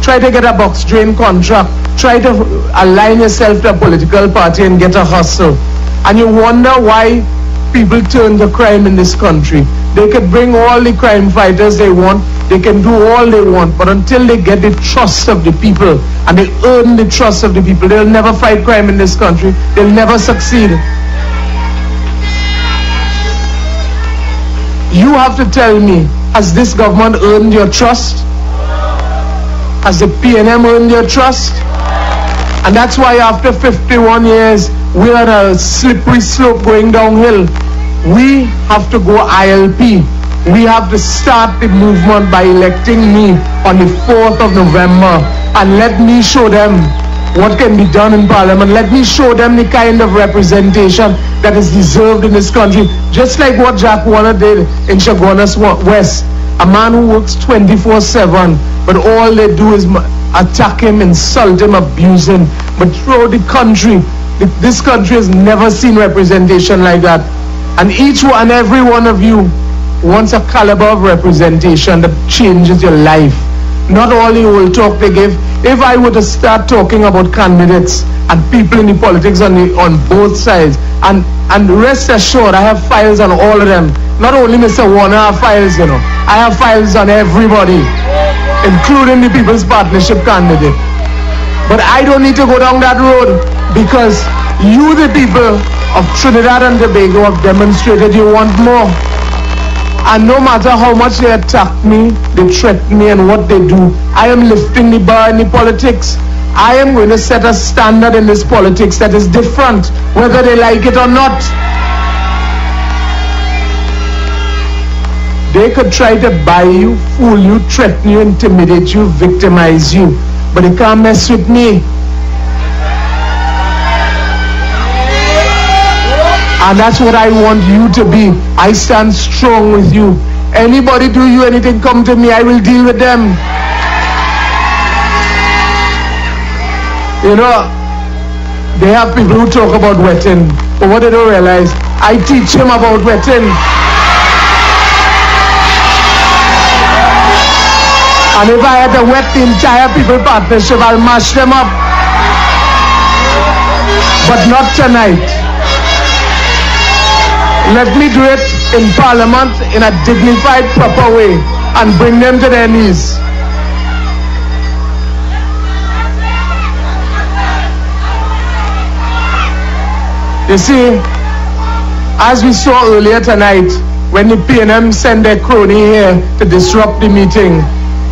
try to get a box drain contract, try to align yourself to a political party and get a hustle. And you wonder why people turn to crime in this country. They could bring all the crime fighters they want, they can do all they want, but until they get the trust of the people and they earn the trust of the people, they'll never fight crime in this country. They'll never succeed. You have to tell me, has this government earned your trust? Has the PNM earned your trust? And that's why after 51 years, we're on a slippery slope going downhill. We have to go ILP. We have to start the movement by electing me on the 4th of November. And let me show them what can be done in Parliament. Let me show them the kind of representation that is deserved in this country. Just like what Jack Warner did in Chaguanas West. A man who works 24/7, but all they do is attack him, insult him, abuse him. But throughout the country, this country has never seen representation like that. And each and every one of you wants a caliber of representation that changes your life. Not all the old talk they give. If I were to start talking about candidates and people in the politics on both sides, and rest assured, I have files on all of them. Not only Mr. Warner, I have files, you know. I have files on everybody, including the People's Partnership candidate. But I don't need to go down that road, because you, the people of Trinidad and Tobago, have demonstrated you want more. And no matter how much they attack me, they threaten me and what they do, I am lifting the bar in the politics. I am going to set a standard in this politics that is different, whether they like it or not. They could try to buy you, fool you, threaten you, intimidate you, victimize you, but they can't mess with me. And that's what I want you to be. I stand strong with you. Anybody do you anything, come to me, I will deal with them. You know, they have people who talk about wetting, but what they don't realize, I teach him about wetting. And if I had to wet the entire people partnership, I'll mash them up. But not tonight. Let me do it in Parliament in a dignified, proper way and bring them to their knees. You see, as we saw earlier tonight, when the PNM sent their crony here to disrupt the meeting,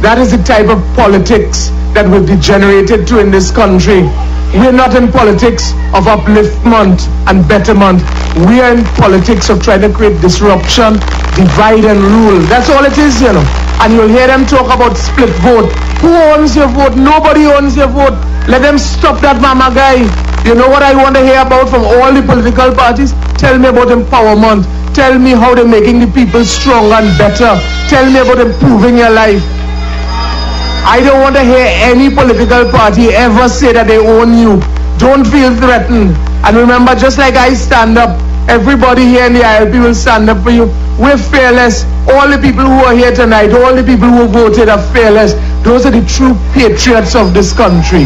that is the type of politics that we've degenerated to in this country. We're not in politics of upliftment and betterment. We are in politics of trying to create disruption, divide and rule. That's all it is, you know. And you'll hear them talk about split vote. Who owns your vote? Nobody owns your vote. Let them stop that mama guy. You know what I want to hear about from all the political parties? Tell me about empowerment. Tell me how they're making the people stronger and better. Tell me about improving your life. I don't want to hear any political party ever say that they own you. Don't feel threatened. And remember, just like I stand up, everybody here in the ILP will stand up for you. We're fearless. All the people who are here tonight, all the people who voted are fearless. Those are the true patriots of this country.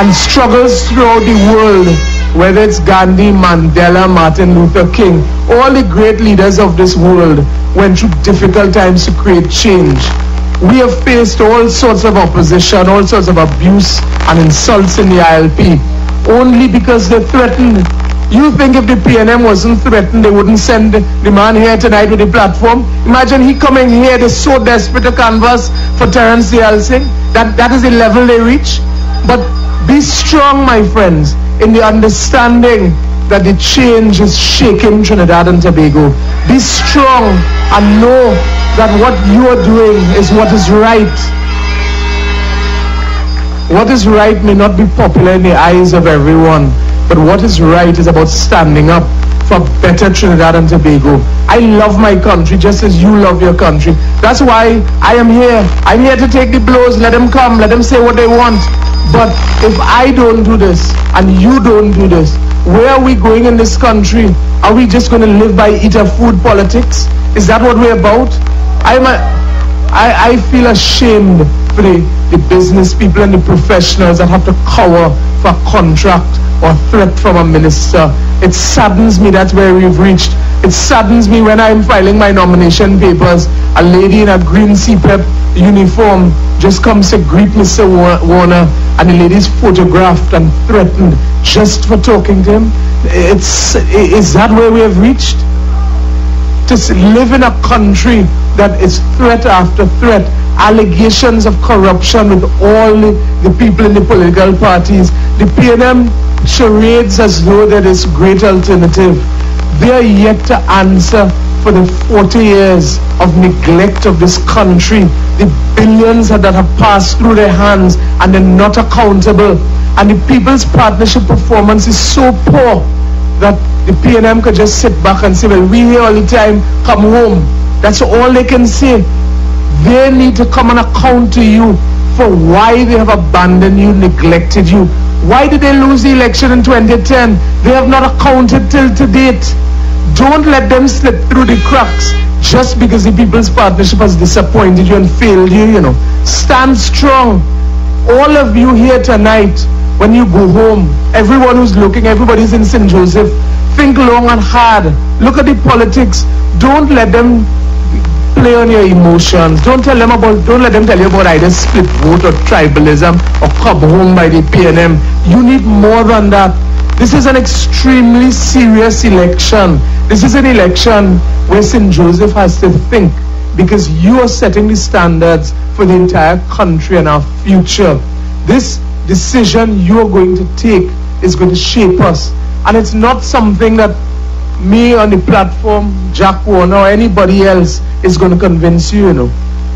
And struggles throughout the world, whether it's Gandhi, Mandela, Martin Luther King, all the great leaders of this world went through difficult times to create change. We have faced all sorts of opposition, all sorts of abuse and insults in the ILP, only because they're threatened. You think if the PNM wasn't threatened, they wouldn't send the man here tonight with the platform? Imagine he coming here, they're so desperate to canvass for Terence the Elsing. That is the level they reach. But be strong, my friends, in the understanding that the change is shaking Trinidad and Tobago. Be strong and know that what you are doing is what is right. What is right may not be popular in the eyes of everyone, but what is right is about standing up for better Trinidad and Tobago. I love my country just as you love your country. That's why I am here. I'm here to take the blows. Let them come. Let them say what they want. But if I don't do this and you don't do this, where are we going in this country? Are we just going to live by eater food politics? Is that what we're about? I feel ashamed for the business people and the professionals that have to cower for a contract or threat from a minister. It saddens me that's where we've reached. It saddens me when I'm filing my nomination papers, a lady in a green CPEP uniform just comes to greet Mr. Warner, and the lady's photographed and threatened just for talking to him. Is that where we have reached? To live in a country that is threat after threat, allegations of corruption with all the people in the political parties. The PNM charades as though there is great alternative. They are yet to answer for the 40 years of neglect of this country, the billions that have passed through their hands and they're not accountable. And the People's Partnership performance is so poor that the PNM could just sit back and say, well, we here all the time, come home. That's all they can say. They need to come and account to you for why they have abandoned you, neglected you. Why did they lose the election in 2010? They have not accounted till to date. Don't let them slip through the cracks just because the People's Partnership has disappointed you and failed you, you know. Stand strong. All of you here tonight, when you go home, everyone who's looking, everybody's in St. Joseph, think long and hard. Look at the politics. Don't let them play on your emotions. Don't let them tell you about either split vote or tribalism or come home by the PNM. You need more than that. This is an extremely serious election. This is an election where St. Joseph has to think, because you are setting the standards for the entire country and our future. This decision you are going to take is going to shape us. And it's not something that me on the platform, Jack Warner, or anybody else is going to convince you, you know.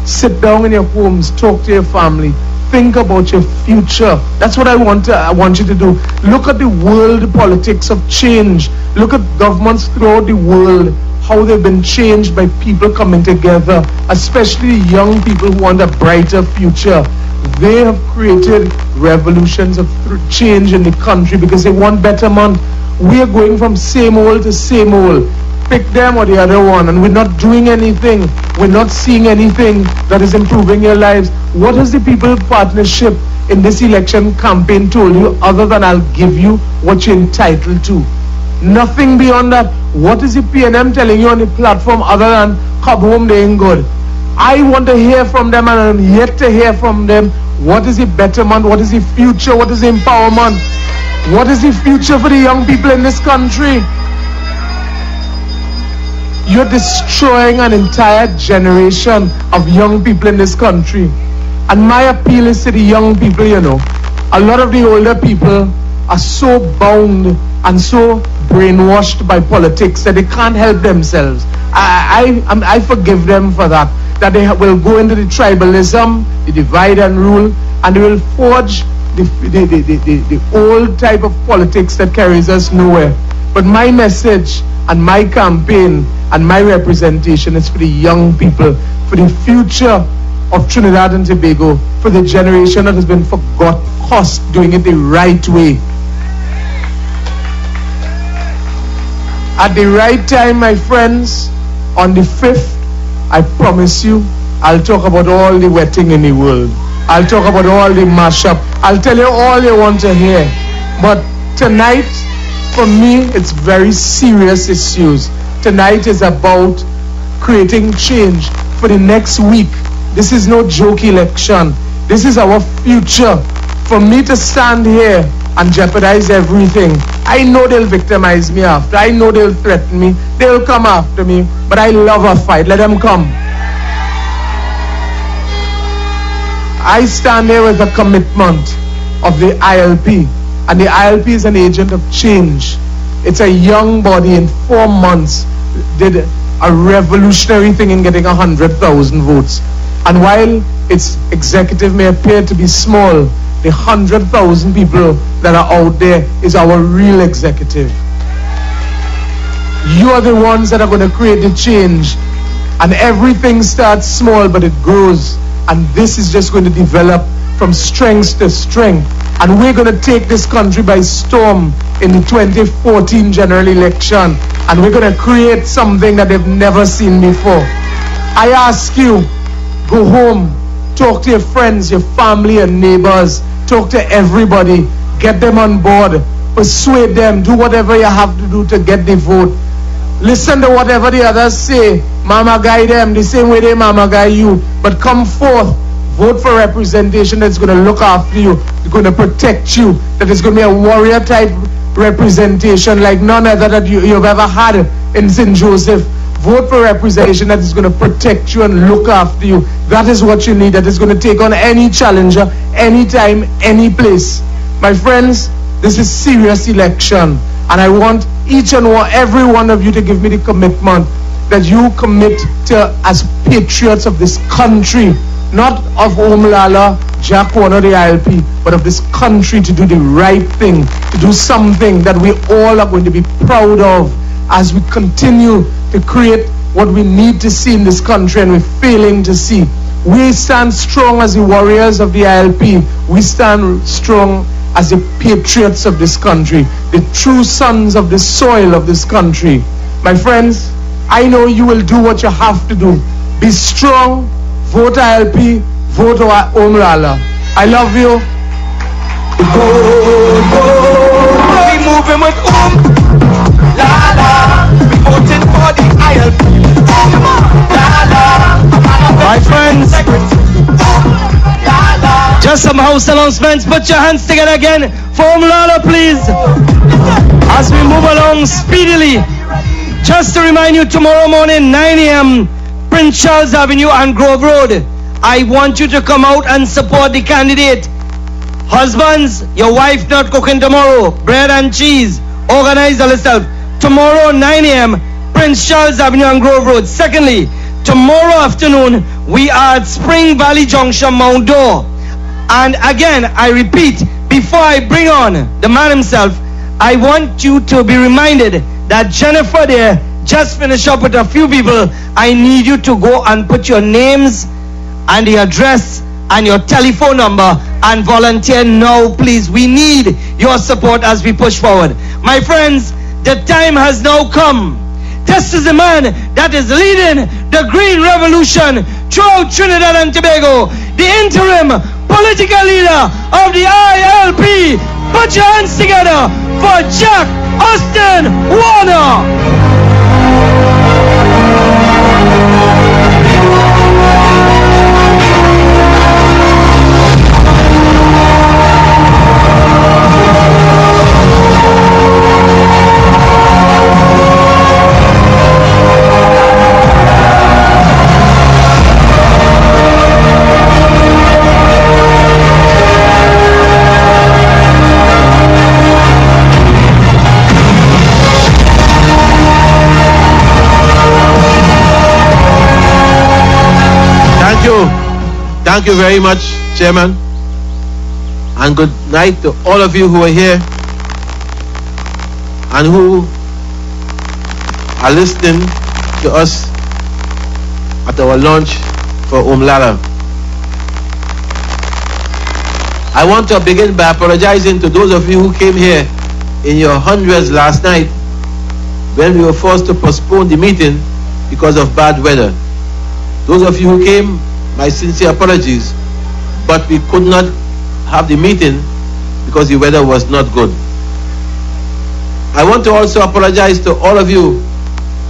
Sit down in your homes, talk to your family, think about your future. That's what I want you to do. Look at the world politics of change. Look at governments throughout the world, how they've been changed by people coming together, especially young people who want a brighter future. They have created revolutions of change in the country because they want betterment. We are going from same old to same old. Pick them or the other one, and we're not doing anything. We're not seeing anything that is improving your lives. What has the People Partnership in this election campaign told you other than I'll give you what you're entitled to? Nothing beyond that. What is the PNM telling you on the platform other than come home, they ain't good? I want to hear from them, and I'm yet to hear from them. What is the betterment? What is the future? What is the empowerment? What is the future for the young people in this country? You're destroying an entire generation of young people in this country. And my appeal is to the young people, you know. A lot of the older people are so bound and so brainwashed by politics that they can't help themselves. I forgive them for that. That they will go into the tribalism, the divide and rule, and they will forge the old type of politics that carries us nowhere. But my message and my campaign and my representation is for the young people, for the future of Trinidad and Tobago, for the generation that has been forgot, cost doing it the right way. At the right time, my friends, on the 5th, I promise you, I'll talk about all the wetting in the world. I'll talk about all the mashup. I'll tell you all you want to hear. But tonight, for me, it's very serious issues. Tonight is about creating change for the next week. This is no joke election. This is our future. For me to stand here and jeopardize everything, I know they'll victimize me after. I know they'll threaten me. They'll come after me. But I love a fight. Let them come. I stand here with a commitment of the ILP. And the ILP is an agent of change. It's a young body in 4 months did a revolutionary thing in getting 100,000 votes. And while its executive may appear to be small, the 100,000 people that are out there is our real executive. You are the ones that are going to create the change. And everything starts small, but it grows. And this is just going to develop from strength to strength. And we're going to take this country by storm in the 2014 general election. And we're going to create something that they've never seen before. I ask you, go home, talk to your friends, your family and neighbors, talk to everybody, get them on board, persuade them, do whatever you have to do to get the vote. Listen to whatever the others say. Mama guide them the same way they mama guide you. But come forth, vote for representation that's going to look after you, that's going to protect you, that is going to be a warrior type representation like none other that you've ever had in St. Joseph. Vote for representation that is going to protect you and look after you. That is what you need, that is going to take on any challenger, anytime, any place. My friends, this is serious election. And I want each and every one of you to give me the commitment that you commit to as patriots of this country, not of Omlala, Jack Warner, the ILP, but of this country, to do the right thing, to do something that we all are going to be proud of as we continue to create what we need to see in this country and we're failing to see. We stand strong as the warriors of the ILP. We stand strong as the patriots of this country, the true sons of the soil of this country. My friends, I know you will do what you have to do. Be strong, vote ILP, vote Omlala. I love you. Go, we moving with Lala. We voting for the ILP. Lala. My friends, just some house announcements. Put your hands together again for Omlala, please. As we move along speedily, just to remind you, tomorrow morning, 9 a.m., Prince Charles Avenue and Grove Road. I want you to come out and support the candidate. Husbands, your wife not cooking tomorrow. Bread and cheese. Organize yourself. Tomorrow 9 a.m. Prince Charles Avenue and Grove Road. Secondly, tomorrow afternoon we are at Spring Valley Junction, Mount Dore. And again, I repeat, before I bring on the man himself, I want you to be reminded that Jennifer there just finished up with a few people. I need you to go and put your names and the address and your telephone number and volunteer now, please. We need your support as we push forward. My friends, the time has now come. This is the man that is leading the Green Revolution throughout Trinidad and Tobago, the interim political leader of the ILP. Put your hands together for Jack Austin Warner. Thank you very much, Chairman, and good night to all of you who are here and who are listening to us at our launch for Umlala. I want to begin by apologizing to those of you who came here in your hundreds last night when we were forced to postpone the meeting because of bad weather. Those of you who came, my sincere apologies, but we could not have the meeting because the weather was not good. I want to also apologize to all of you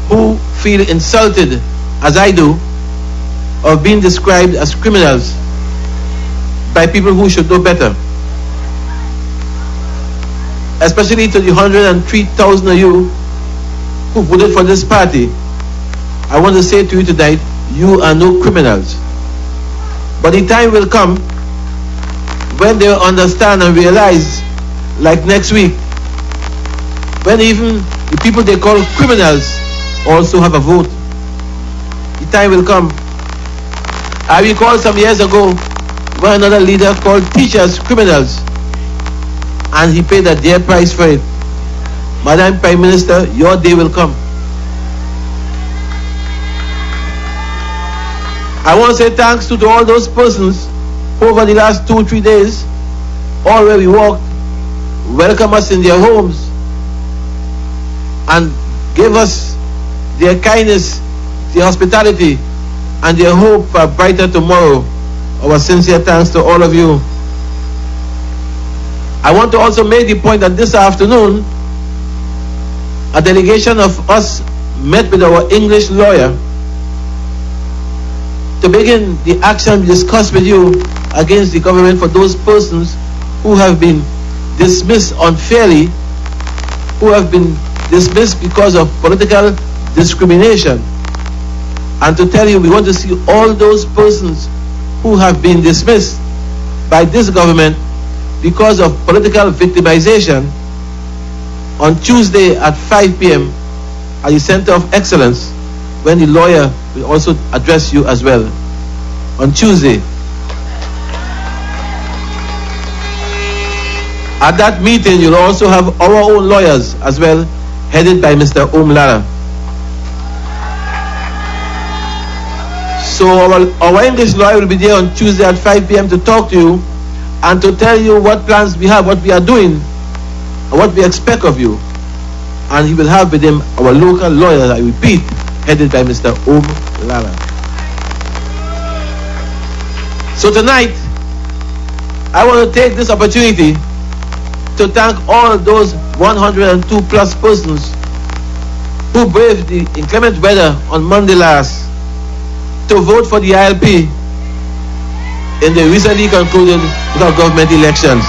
who feel insulted, as I do, of being described as criminals by people who should know better. Especially to the 103,000 of you who voted for this party, I want to say to you tonight, you are no criminals. But the time will come when they will understand and realize, like next week, when even the people they call criminals also have a vote. The time will come. I recall some years ago when another leader called teachers criminals, and he paid a dear price for it. Madam Prime Minister, your day will come. I want to say thanks to all those persons who over the last 2-3 days, all where we walked, welcome us in their homes and gave us their kindness, their hospitality, and their hope for a brighter tomorrow. Our sincere thanks to all of you. I want to also make the point that this afternoon, a delegation of us met with our English lawyer to begin the action we discussed with you against the government for those persons who have been dismissed unfairly, who have been dismissed because of political discrimination. And to tell you, we want to see all those persons who have been dismissed by this government because of political victimization on Tuesday at 5 p.m. at the Center of Excellence, when the lawyer will also address you as well on Tuesday. At that meeting, you'll also have our own lawyers as well, headed by Mr. Umlala. So our English lawyer will be there on Tuesday at 5 p.m. to talk to you and to tell you what plans we have, what we are doing, and what we expect of you. And he will have with him our local lawyer, I repeat, headed by Mr. Umlala. So tonight, I want to take this opportunity to thank all those 102 plus persons who braved the inclement weather on Monday last to vote for the ILP in the recently concluded local government elections.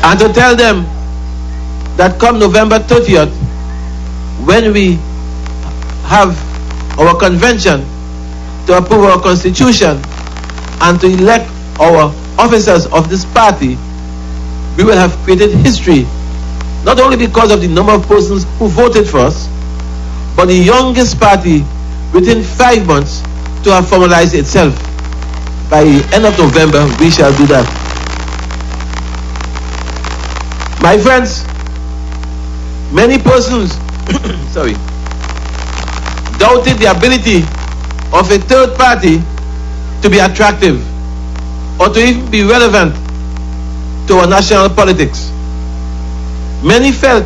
And to tell them that come November 30th, when we have our convention to approve our constitution and to elect our officers of this party, we will have created history, not only because of the number of persons who voted for us, but the youngest party within 5 months to have formalized itself. By the end of November, we shall do that. My friends, many persons doubted the ability of a third party to be attractive or to even be relevant to our national politics. Many felt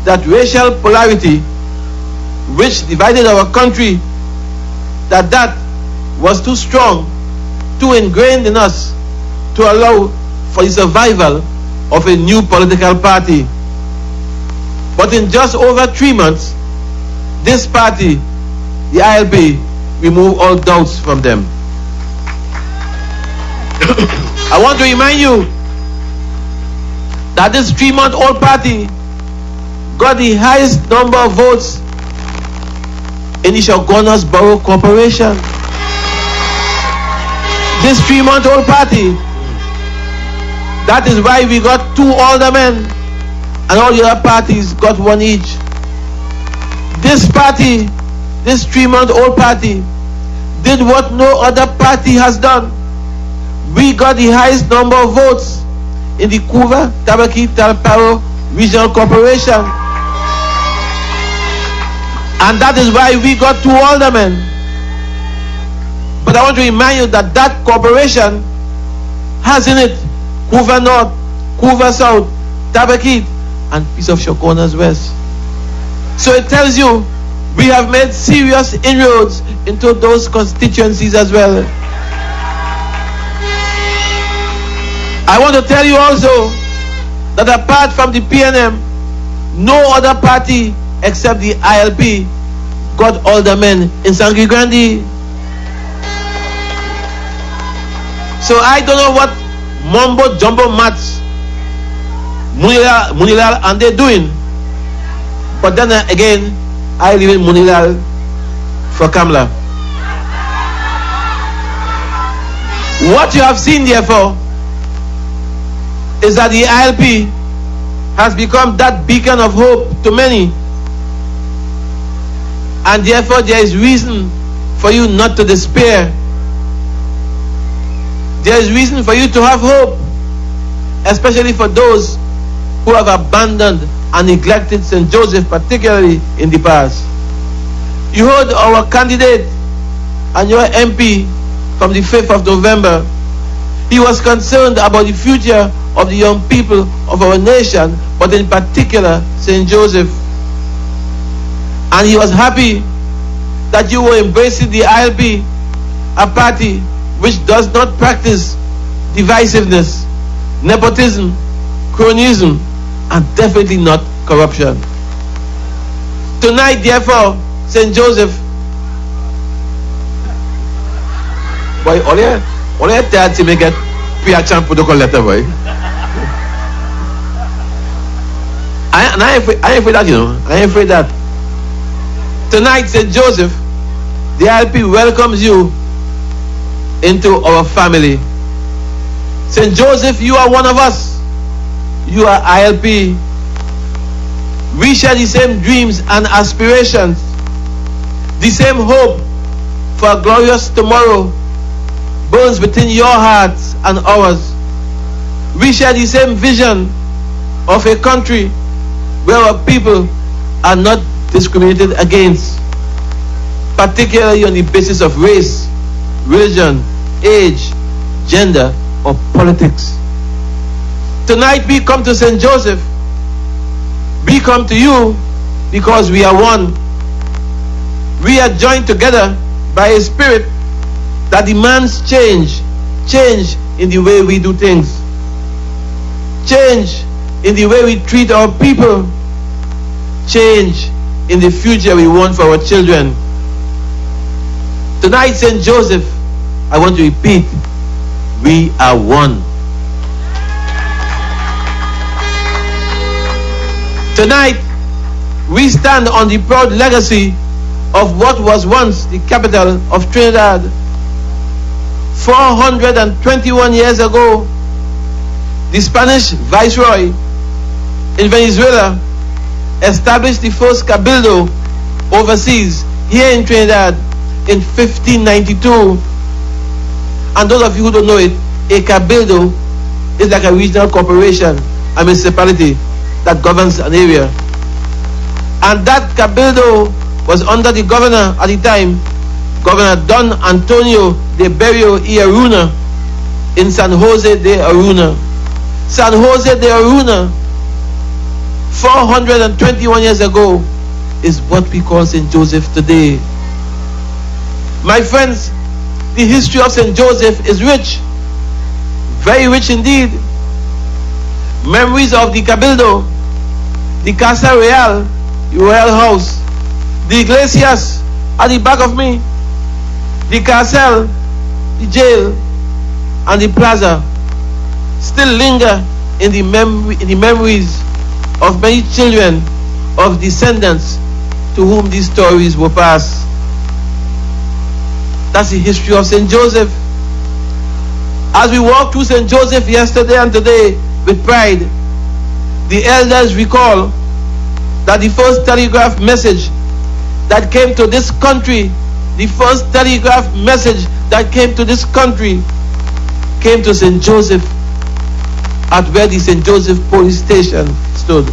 that racial polarity, which divided our country, that was too strong, too ingrained in us to allow for the survival of a new political party. But in just over 3 months, this party, the ILP, removed all doubts from them. I want to remind you that this 3-month-old party got the highest number of votes in the Chaguanas Borough Corporation. This 3-month-old party, that is why we got 2 aldermen and all the other parties got 1 each. This party, this 3-month-old party, did what no other party has done. We got the highest number of votes in the Couva, Tabaki, Talparo Regional Corporation. And that is why we got 2 aldermen. But I want to remind you that that corporation has in it Couva North, Couva South, Tabakit, and piece of Chaguanas West. So it tells you we have made serious inroads into those constituencies as well. I want to tell you also that apart from the PNM, no other party except the ILP got aldermen in Sangre Grande. So I don't know what mumbo jumbo mats Munilal and they're doing, but then again I live in Munilal for Kamla. What you have seen therefore is that the ILP has become that beacon of hope to many, and therefore there is reason for you not to despair. There is reason for you to have hope, especially for those who have abandoned and neglected St. Joseph, particularly in the past. You heard our candidate and your MP from the 5th of November. He was concerned about the future of the young people of our nation, but in particular St. Joseph. And he was happy that you were embracing the ILP, a party which does not practice divisiveness, nepotism, cronyism, and definitely not corruption. Tonight, therefore, St. Joseph, boy, all you tell to make it pre-action protocol letter, boy. I ain't afraid that, you know. I ain't afraid that. Tonight, St. Joseph, the ILP welcomes you into our family. St. Joseph, you are one of us. You are ILP. We share the same dreams and aspirations, the same hope for a glorious tomorrow burns within your hearts and ours. We share the same vision of a country where our people are not discriminated against, particularly on the basis of race, religion, age, gender, or politics. Tonight we come to St. Joseph. We come to you because we are one. We are joined together by a spirit that demands change in the way we do things, change in the way we treat our people, change in the future we want for our children. Tonight, St. Joseph, I want to repeat, we are one. Tonight, we stand on the proud legacy of what was once the capital of Trinidad. 421 years ago, the Spanish viceroy in Venezuela established the first cabildo overseas here in Trinidad in 1592. And those of you who don't know it, a cabildo is like a regional corporation, a municipality that governs an area. And that cabildo was under the governor at the time, Governor Don Antonio de Berrio y Aruna in San Jose de Aruna. San Jose de Aruna, 421 years ago, is what we call St. Joseph today. My friends, the history of St. Joseph is rich, very rich indeed. Memories of the Cabildo, the Casa Real, the Royal House, the Iglesias at the back of me, the Castle, the jail, and the plaza still linger in the memories of many children of descendants to whom these stories were passed. That's the history of St. Joseph. As we walked through St. Joseph yesterday and today with pride, the elders recall that the first telegraph message that came to this country, the first telegraph message that came to this country came to St. Joseph at where the St. Joseph police station stood.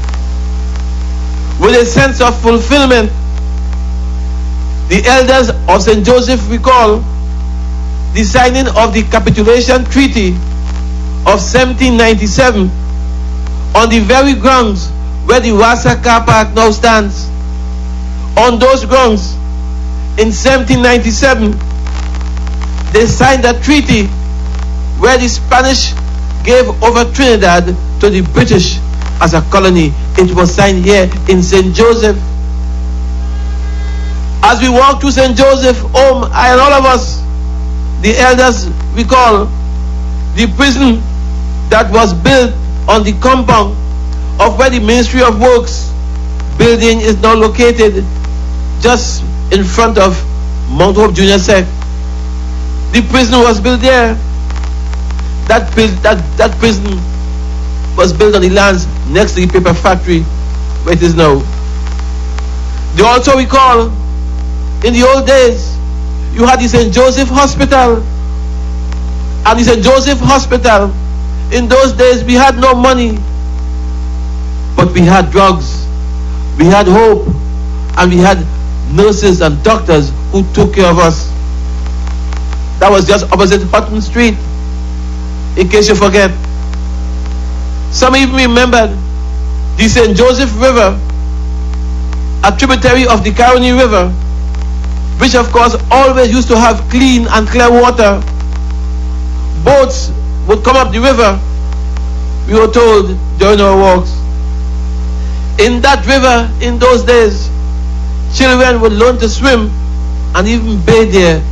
With a sense of fulfillment, the elders of St. Joseph recall the signing of the capitulation treaty of 1797 on the very grounds where the Wassa car park now stands. On those grounds, in 1797, they signed a treaty where the Spanish gave over Trinidad to the British as a colony. It was signed here in St. Joseph. As we walk to St. Joseph home, I and all of us, the elders recall the prison that was built on the compound of where the Ministry of Works building is now located, just in front of Mount Hope Junior Sec. The prison was built there. That prison was built on the lands next to the paper factory where it is now. They also recall, in the old days, you had the St. Joseph Hospital. And the St. Joseph Hospital, in those days, we had no money, but we had drugs, we had hope, and we had nurses and doctors who took care of us. That was just opposite Hutton Street, in case you forget. Some even remembered the St. Joseph River, a tributary of the Caroni River, which of course always used to have clean and clear water. Boats would come up the river, we were told during our walks. In that river, in those days, children would learn to swim and even bathe there.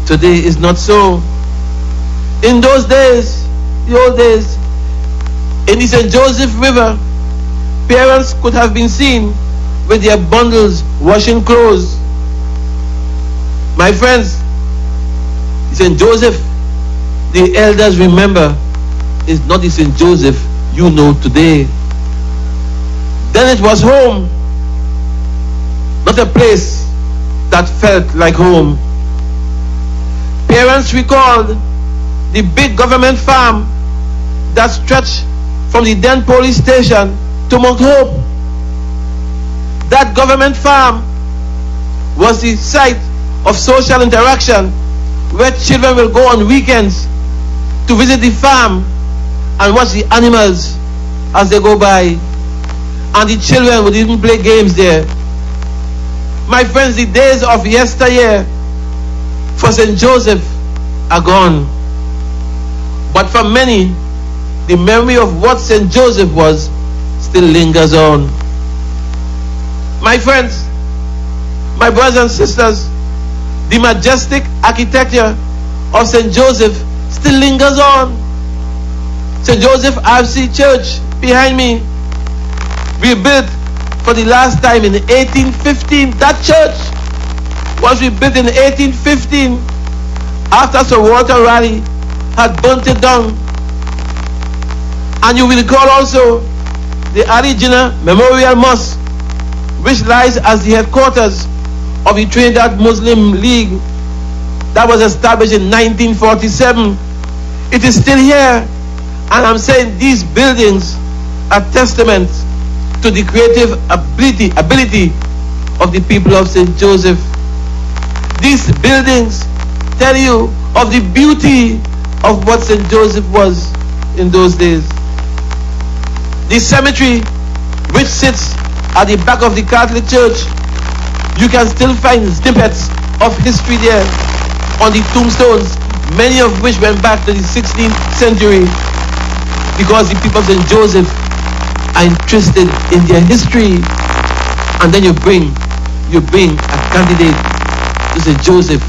Today is not so. In those days, the old days, in the St. Joseph River, parents could have been seen with their bundles washing clothes. My friends, St. Joseph, the elders remember, is not the St. Joseph you know today. Then it was home, not a place that felt like home. Parents recalled the big government farm that stretched from the then police station to Mount Hope. That government farm was the site of social interaction where children will go on weekends to visit the farm and watch the animals as they go by. And the children would even play games there. My friends, the days of yesteryear for St. Joseph are gone. But for many, the memory of what St. Joseph was still lingers on. My friends, my brothers and sisters, the majestic architecture of St. Joseph still lingers on. St. Joseph RC Church behind me, rebuilt for the last time in 1815. That church was rebuilt in 1815 after Sir Walter Raleigh had burnt it down. And you will recall also the Ali Jinnah Memorial Mosque, which lies as the headquarters of the Trinidad Muslim League that was established in 1947. It is still here, and I'm saying these buildings are testaments to the creative ability of the people of St. Joseph. These buildings tell you of the beauty of what St. Joseph was in those days. The cemetery, which sits at the back of the Catholic Church, you can still find snippets of history there on the tombstones, many of which went back to the 16th century, because the people of St. Joseph are interested in their history. And then you bring a candidate to St. Joseph,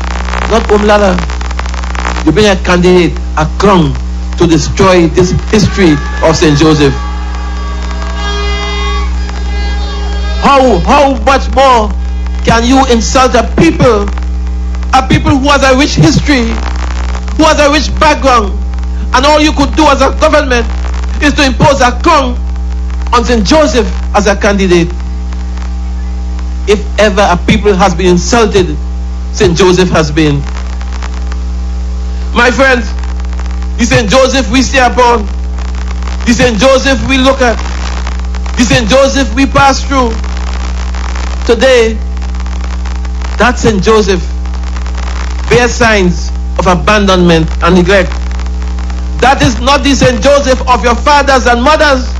not Umlala. You bring a candidate, a crown, to destroy this history of St. Joseph. How much more can you insult a people who has a rich history, who has a rich background, and all you could do as a government is to impose a crown on St. Joseph as a candidate. If ever a people has been insulted, St. Joseph has been. My friends, the St. Joseph we stay upon, the St. Joseph we look at, the St. Joseph we pass through, today, that St. Joseph bears signs of abandonment and neglect. That is not the St. Joseph of your fathers and mothers.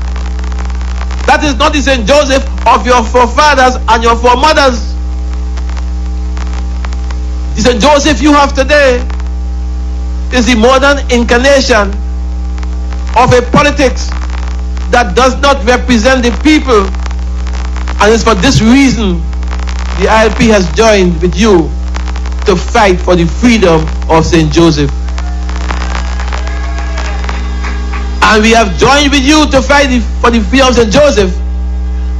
That is not the St. Joseph of your forefathers and your foremothers. The St. Joseph you have today is the modern incarnation of a politics that does not represent the people. And it's for this reason the ILP has joined with you to fight for the freedom of St. Joseph. And we have joined with you to fight for the freedom of St. Joseph.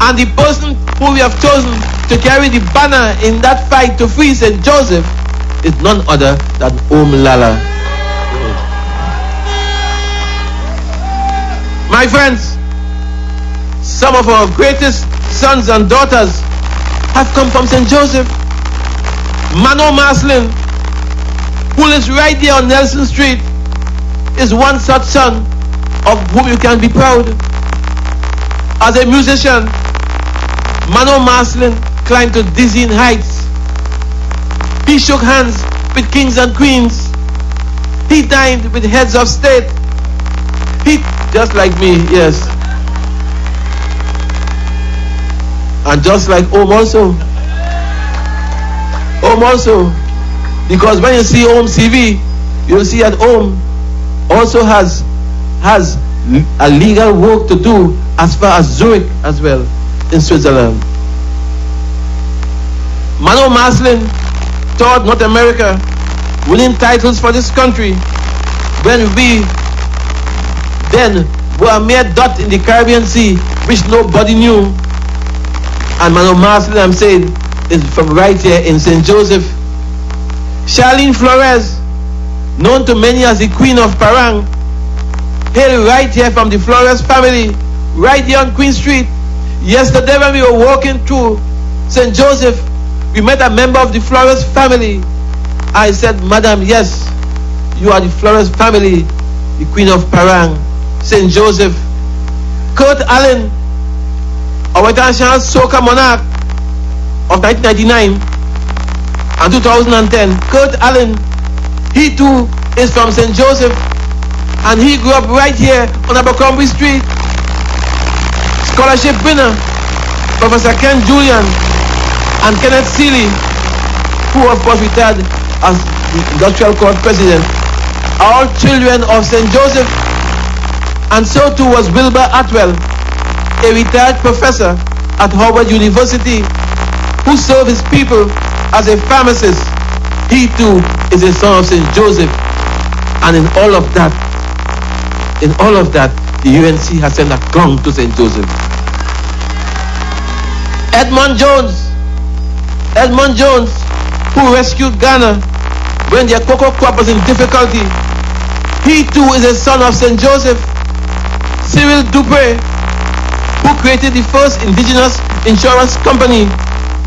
And the person who we have chosen to carry the banner in that fight to free St. Joseph is none other than Lala. My friends, some of our greatest sons and daughters have come from St. Joseph. Mano Maslin, who lives right there on Nelson Street, is one such son of whom you can be proud. As a musician, Mano Maslin climbed to dizzying heights. He shook hands with kings and queens. He dined with heads of state. He, just like me, yes. And just like also. Also. Because when you see CV, you'll see that also has a legal work to do as far as Zurich as well in Switzerland. Mano Maslin toured North America, winning titles for this country when we then were a mere dot in the Caribbean Sea which nobody knew. And Mano Maslin, I'm saying, is from right here in St. Joseph. Charlene Flores, known to many as the Queen of Parang, hailed right here from the Flores family, right here on Queen Street. Yesterday when we were walking through St. Joseph, we met a member of the Flores family. I said, Madam, yes, you are the Flores family, the Queen of Parang, St. Joseph. Kurt Allen, our international soca monarch of 1999 and 2010, Kurt Allen, he too is from St. Joseph, and he grew up right here on Abercrombie Street. Scholarship winner, Professor Ken Julian and Kenneth Seeley, who of course retired as the Industrial Court President, are all children of St. Joseph. And so too was Wilbur Atwell, a retired professor at Harvard University, who served his people as a pharmacist. He too is a son of St. Joseph. And in all of that, the UNC has sent a crown to St. Joseph. Edmund Jones, who rescued Ghana when their cocoa crop was in difficulty, he too is a son of St. Joseph. Cyril Dupre, who created the first indigenous insurance company,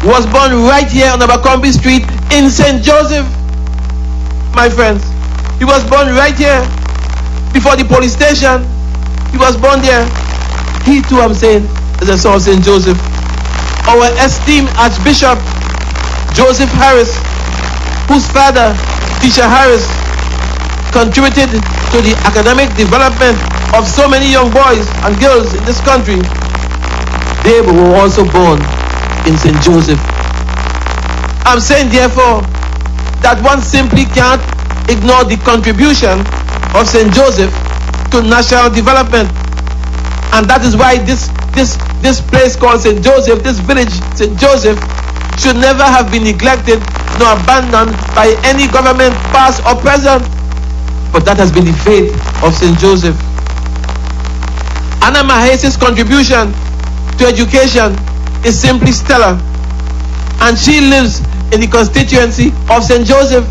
was born right here on Abercrombie Street in St. Joseph. My friends, he was born right here before the police station. He was born there. He too, I'm saying, is a son of St. Joseph. Our esteemed Archbishop Joseph Harris, whose father, Teacher Harris, contributed to the academic development of so many young boys and girls in this country, they were also born in St. Joseph. I'm saying, therefore, that one simply can't ignore the contribution of St. Joseph to national development. And that is why this place called St. Joseph, this village, St. Joseph, should never have been neglected nor abandoned by any government, past or present. But that has been the fate of St. Joseph. Anna Mahese's contribution to education is simply stellar. And she lives in the constituency of St. Joseph.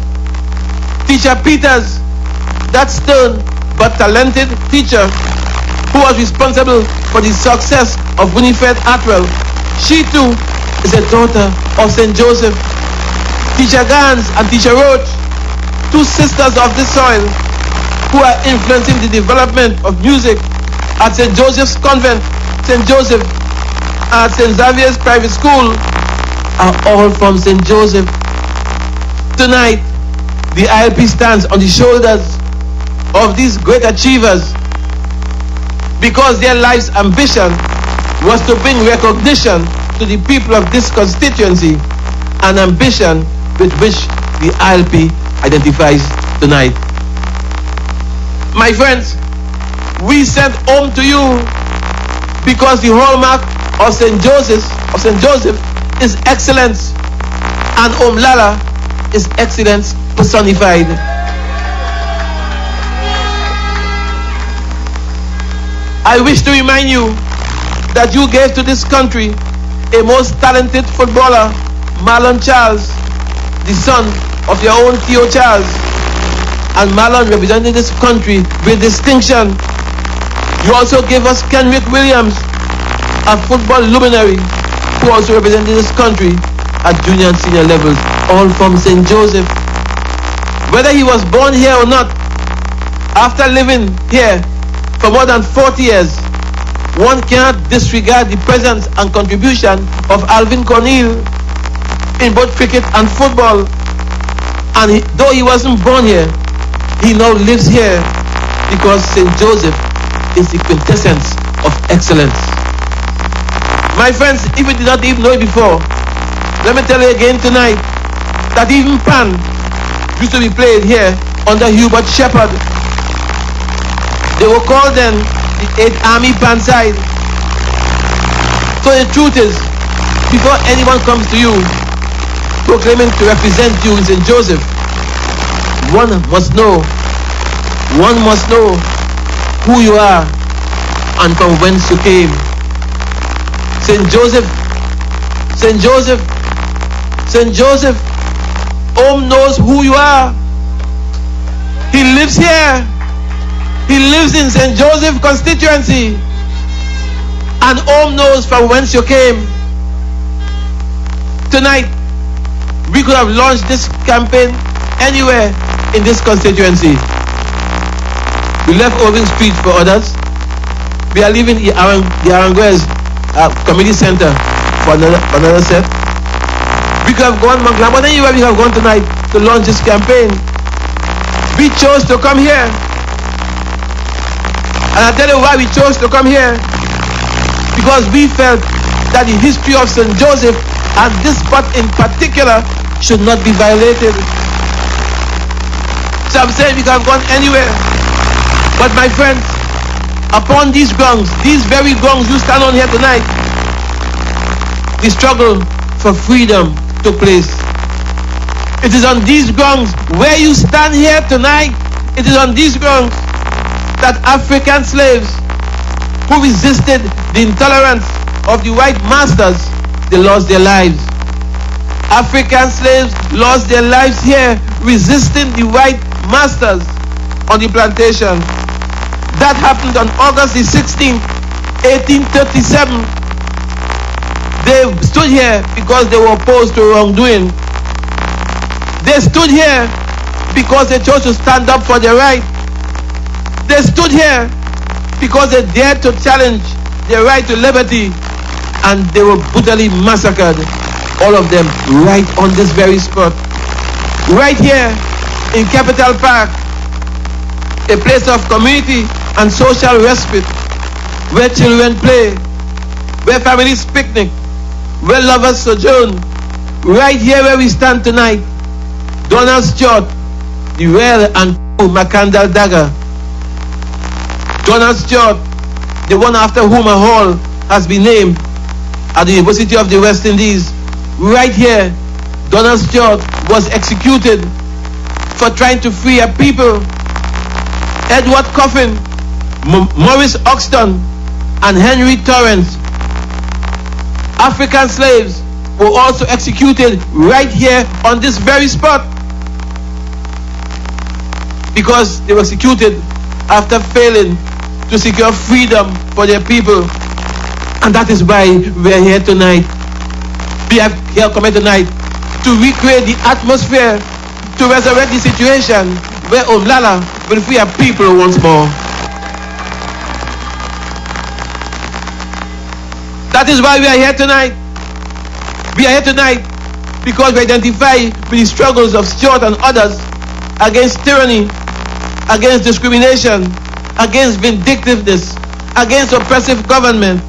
Teacher Peters, that stern but talented teacher who was responsible for the success of Winifred Atwell, she too is a daughter of St. Joseph. Teacher Gans and Teacher Roach, two sisters of this soil who are influencing the development of music at St. Joseph's Convent, St. Joseph, and at St. Xavier's Private School, are all from St. Joseph. Tonight, the ILP stands on the shoulders of these great achievers because their life's ambition was to bring recognition to the people of this constituency, an ambition with which the ILP identifies tonight. My friends, we sent home to you because the hallmark of St. Joseph is excellence, and Omlala is excellence personified. I wish to remind you that you gave to this country a most talented footballer, Marlon Charles, the son of your own Theo Charles, and Marlon represented this country with distinction. You also gave us Kenrick Williams, a football luminary who also represented this country at junior and senior levels, all from St. Joseph. Whether he was born here or not, after living here for more than 40 years, one cannot disregard the presence and contribution of Alvin Cornell in both cricket and football. And though he wasn't born here, he now lives here because St. Joseph is the quintessence of excellence. My friends, if you did not even know it before, let me tell you again tonight that even Pan used to be played here under Hubert Shepherd. They were called then the 8th Army Pan side. So the truth is, before anyone comes to you proclaiming to represent you in St. Joseph, one must know who you are and from whence you came. St. Joseph, Om knows who you are. He lives here. He lives in St. Joseph constituency. And Om knows from whence you came. Tonight, we could have launched this campaign anywhere in this constituency. We left Irving Street for others. We are leaving the Aranguez Community Center for another set. We could have gone Mangla, but anywhere we have gone tonight to launch this campaign. We chose to come here. And I'll tell you why we chose to come here. Because we felt that the history of St. Joseph and this spot in particular should not be violated. So I'm saying we could have gone anywhere. But my friends, upon these grounds, these very grounds you stand on here tonight, the struggle for freedom took place. It is on these grounds where you stand here tonight. It is on these grounds that African slaves who resisted the intolerance of the white masters, they lost their lives. African slaves lost their lives here resisting the white masters on the plantation. That happened on August the 16th, 1837. They stood here because they were opposed to wrongdoing. They stood here because they chose to stand up for their right. They stood here because they dared to challenge their right to liberty, and they were brutally massacred, all of them, right on this very spot. Right here in Capital Park, a place of community and social respite, where children play, where families picnic, where lovers sojourn. Right here where we stand tonight, Donald Stewart, the rare and true Macandal dagger. Donald Stewart, the one after whom a hall has been named at the University of the West Indies. Right here, Donald Stewart was executed for trying to free a people. Edward Coffin, Maurice Oxton, and Henry Torrance, African slaves, were also executed right here on this very spot, because they were executed after failing to secure freedom for their people. And that is why we are here tonight. We are here coming tonight to recreate the atmosphere, to resurrect the situation where Omlala will free our people once more. That is why we are here tonight. We are here tonight because we identify with the struggles of Stewart and others against tyranny, against discrimination, against vindictiveness, against oppressive government.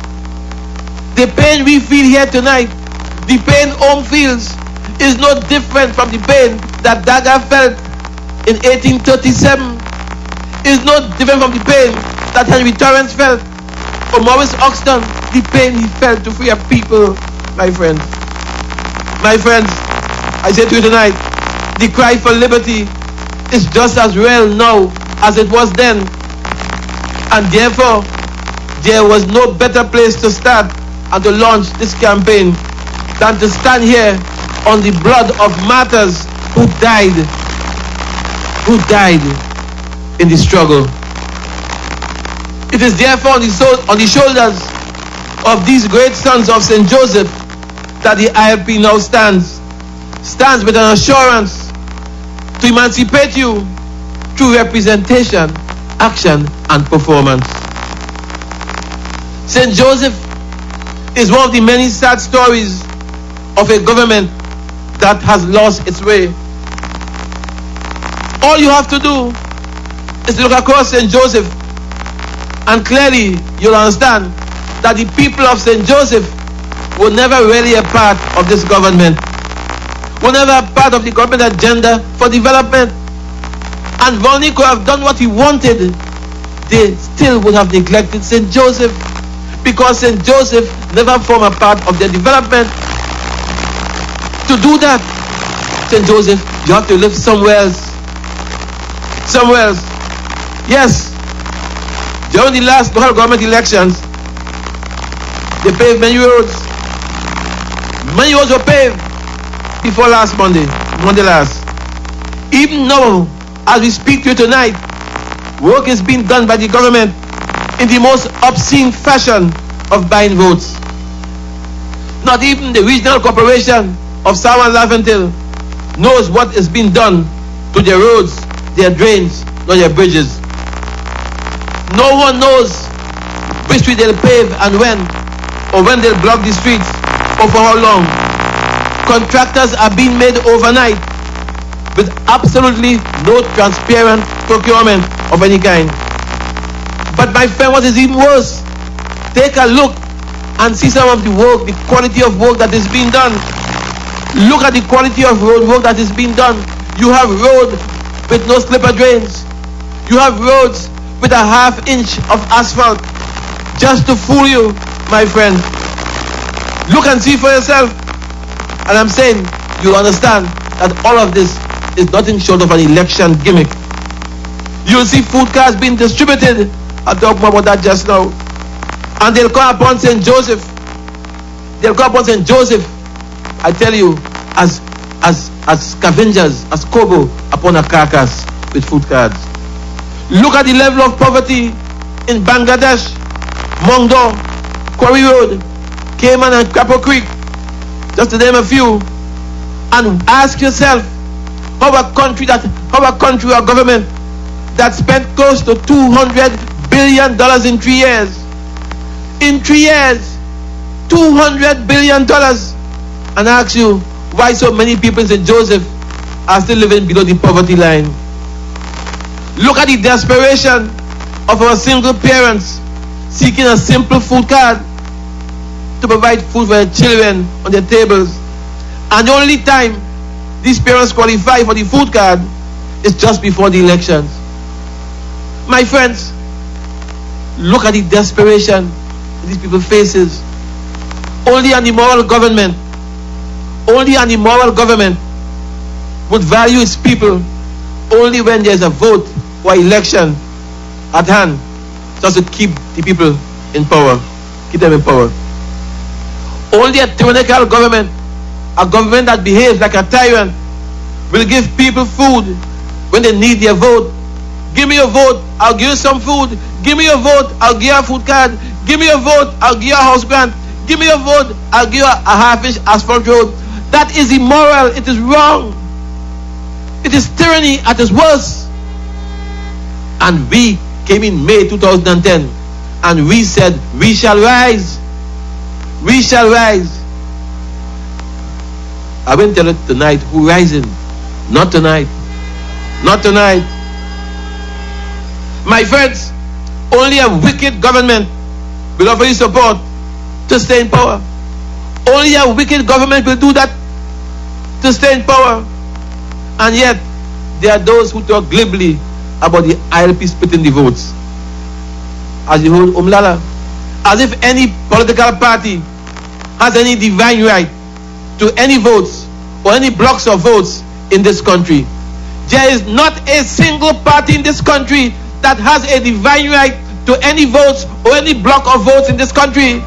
The pain we feel here tonight, the pain Om feels, is no different from the pain that Daga felt in 1837. Is no different from the pain that Henry Torrance felt, or Maurice Oxton, the pain he felt to free a people. My friends, I say to you tonight, the cry for liberty is just as real now as it was then, and therefore there was no better place to start and to launch this campaign than to stand here on the blood of martyrs who died in the struggle. It is therefore on the shoulders of these great sons of St. Joseph that the ILP now stands with an assurance to emancipate you through representation, action, and performance. St. Joseph is one of the many sad stories of a government that has lost its way. All you have to do is to look across St. Joseph, and clearly you'll understand that the people of St. Joseph were never really a part of this government, were never a part of the government agenda for development. And Volney could have done what he wanted, they still would have neglected St. Joseph, because St. Joseph never formed a part of their development. To do that, St. Joseph, you have to live somewhere else. Somewhere else. Yes, during the last local government elections, they paved many roads. Many roads were paved before last Monday last. Even now, as we speak to you tonight, work is being done by the government in the most obscene fashion of buying votes. Not even the regional corporation of Sawan Laventille knows what is being done to their roads, their drains, nor their bridges. No one knows which street they'll pave and when, or when they'll block the streets, or for how long. Contractors are being made overnight with absolutely no transparent procurement of any kind. But my friend, what is even worse, take a look and see some of the work, the quality of work that is being done. Look at the quality of road work that is being done. You have road with no slipper drains. You have roads with a ½ inch of asphalt, just to fool you, my friend. Look and see for yourself. And I'm saying, you understand that all of this is nothing short of an election gimmick. You'll see food cards being distributed. I'll talk more about that just now. And they'll call upon St. Joseph. They'll call upon St. Joseph, I tell you, as scavengers, as kobo upon a carcass with food cards. Look at the level of poverty in Bangladesh, Mongdo, Quarry Road, Cayman and Crapo Creek, just to name a few, and ask yourself, how a country or government that spent close to $200 billion in 3 years. In 3 years, $200 billion. And I ask you, why so many people in St. Joseph are still living below the poverty line? Look at the desperation of our single parents seeking a simple food card to provide food for their children on their tables. And the only time these parents qualify for the food card is just before the elections. My friends, look at the desperation these people faces. Only an immoral government would value its people only when there's a vote or election at hand, just to keep the people in power, keep them in power. Only a tyrannical government, a government that behaves like a tyrant, will give people food when they need their vote. Give me your vote, I'll give you some food. Give me your vote, I'll give you a food card. Give me your vote, I'll give you a house grant. Give me your vote, I'll give you a half-inch asphalt road. That is immoral, it is wrong. It is tyranny at its worst. And we came in May 2010 and we said, we shall rise. We shall rise. I won't tell you tonight who rising. Not tonight. Not tonight. My friends, only a wicked government will offer you support to stay in power. Only a wicked government will do that to stay in power. And yet, there are those who talk glibly about the ILP splitting the votes. As you hold Umlala, as if any political party has any divine right to any votes or any blocks of votes in this country. There is not a single party in this country that has a divine right to any votes or any block of votes in this country.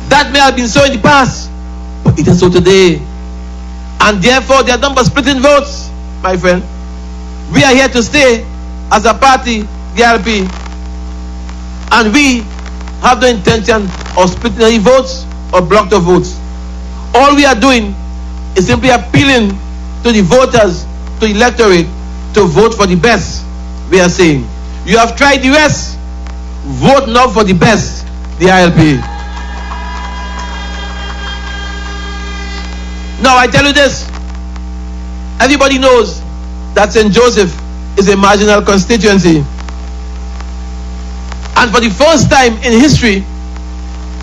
That may have been so in the past, but it is so today. And therefore, they are done by splitting votes, my friend. We are here to stay as a party, the ILP. And we have no intention of splitting any votes or blocked of votes. All we are doing is simply appealing to the voters, to the electorate, to vote for the best. We are saying, you have tried the rest, vote now for the best, the ILP. Now I tell you this, everybody knows that St. Joseph is a marginal constituency. And for the first time in history,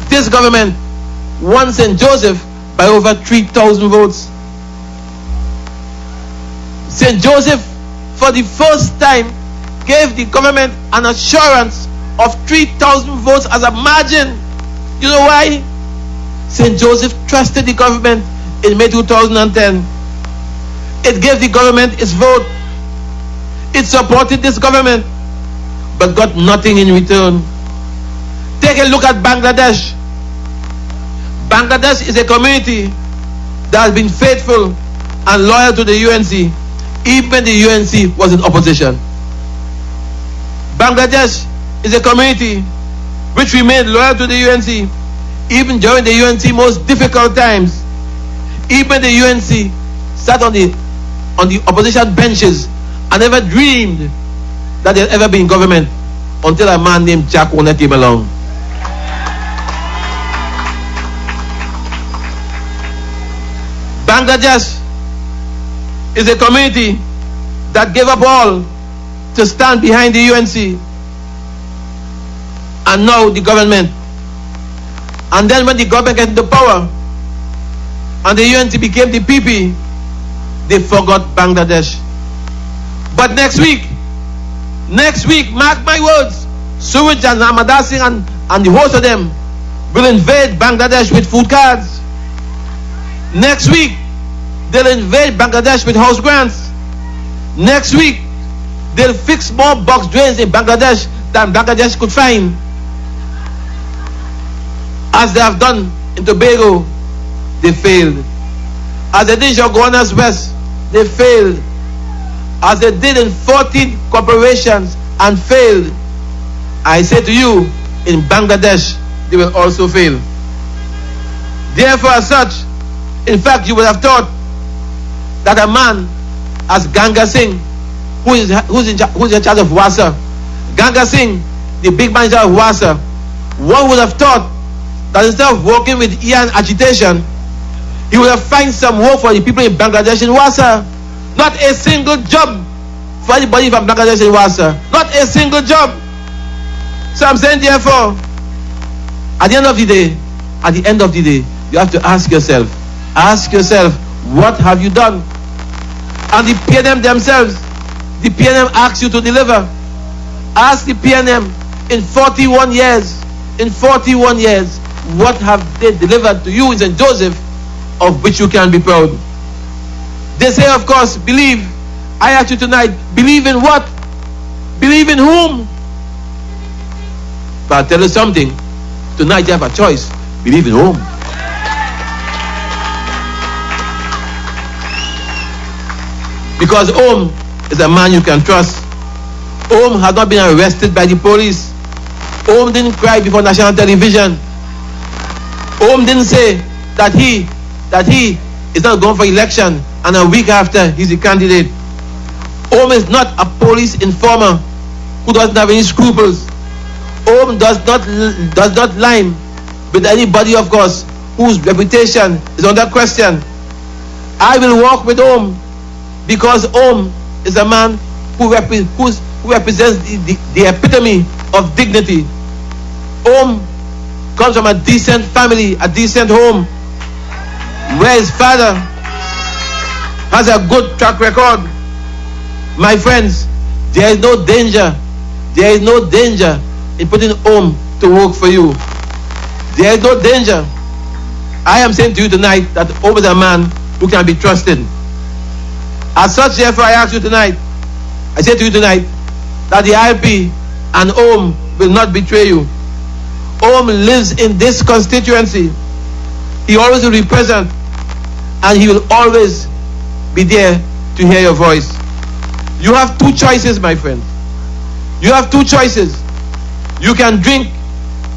this government won St. Joseph by over 3,000 votes. St. Joseph, for the first time, gave the government an assurance of 3,000 votes as a margin. You know why? St. Joseph trusted the government in May 2010. It gave the government its vote. It supported this government, but got nothing in return. Take a look at Bangladesh. Bangladesh is a community that has been faithful and loyal to the UNC, even the UNC was in opposition. Bangladesh is a community which remained loyal to the UNC, even during the UNC most difficult times. Even the UNC sat on the opposition benches and never dreamed that they'd ever be in government until a man named Jack Warner came along. Bangladesh is a community that gave up all to stand behind the UNC. And now the government. And then when the government got into power and the UNC became the PP, they forgot Bangladesh. But next week, mark my words, Suraj and Amadar Singh and the host of them will invade Bangladesh with food cards. Next week, they'll invade Bangladesh with house grants. Next week, they'll fix more box drains in Bangladesh than Bangladesh could find. As they have done in Tobago, they failed. As they did in Goannas West, they failed. as they did in 14 corporations and failed, I say to you, in Bangladesh, they will also fail. Therefore, as such, in fact, you would have thought that a man as Ganga Singh, who's in charge of Wasa, Ganga Singh, the big manager of Wasa, one would have thought that instead of working with Ian agitation, he would have found some work for the people in Bangladesh in Wasa. Not a single job for anybody from Bangladesh in Wasa. Not a single job. So I'm saying, therefore, at the end of the day, you have to ask yourself, what have you done? And the PNM themselves, the PNM asks you to deliver. Ask the PNM, in 41 years, what have they delivered to you in St. Joseph of which you can be proud? They say, of course, believe. I ask you tonight, believe in what? Believe in whom? But I'll tell you something, tonight you have a choice. Believe in whom? Because Om is a man you can trust. Om has not been arrested by the police. Om didn't cry before national television. Om didn't say that he is not going for election and a week after he's a candidate. Om is not a police informer who doesn't have any scruples. Om does not lie with anybody, of course, whose reputation is under question. I will walk with Om because Om is a man who represents the epitome of dignity. Om comes from a decent family, a decent home, where his father has a good track record. My friends, there is no danger in putting Om to work for you. There is no danger. I am saying to you tonight that Om is a man who can be trusted. As such, therefore, I say to you tonight that the ILP and Om will not betray you. Om lives in this constituency. He always will be present, and he will always be there to hear your voice. You have two choices, my friends. You have two choices. You can drink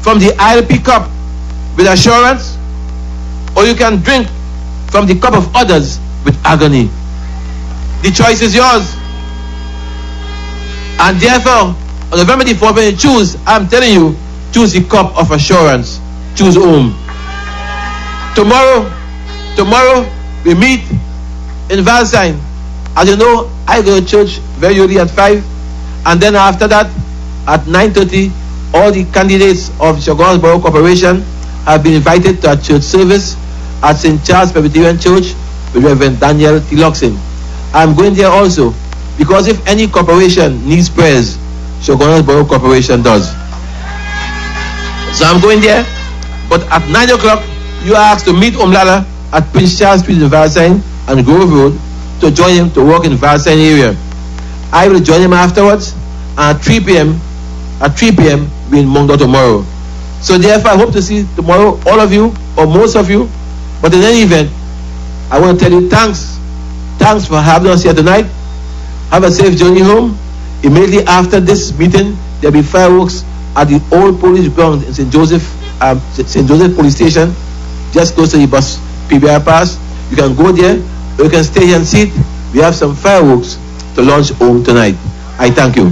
from the ILP cup with assurance, or you can drink from the cup of others with agony. The choice is yours. And therefore, on November the 4th, when you choose, I'm telling you, choose the cup of assurance. Choose Om. Tomorrow we meet in Valsine. As you know, I go to church very early at 5, and then after that, at 9:30, all the candidates of Shogun's Borough Corporation have been invited to a church service at St. Charles Presbyterian Church with Reverend Daniel Tiloxin. I'm going there also, because if any corporation needs prayers, Shogun's Borough Corporation does. So I'm going there, but at 9 o'clock, you are asked to meet Omlala at Prince Charles Street in Valsine and Grove Road to join him to work in Valsine area. I will join him afterwards, and at 3 p.m. we're in Mongdo tomorrow. So therefore, I hope to see tomorrow all of you, or most of you. But in any event, I want to tell you thanks. Thanks for having us here tonight. Have a safe journey home. Immediately after this meeting, there'll be fireworks at the old police ground in St. Joseph Police Station, just close to the bus PBR pass. You can go there, or you can stay here and sit. We have some fireworks to launch home tonight. I thank you.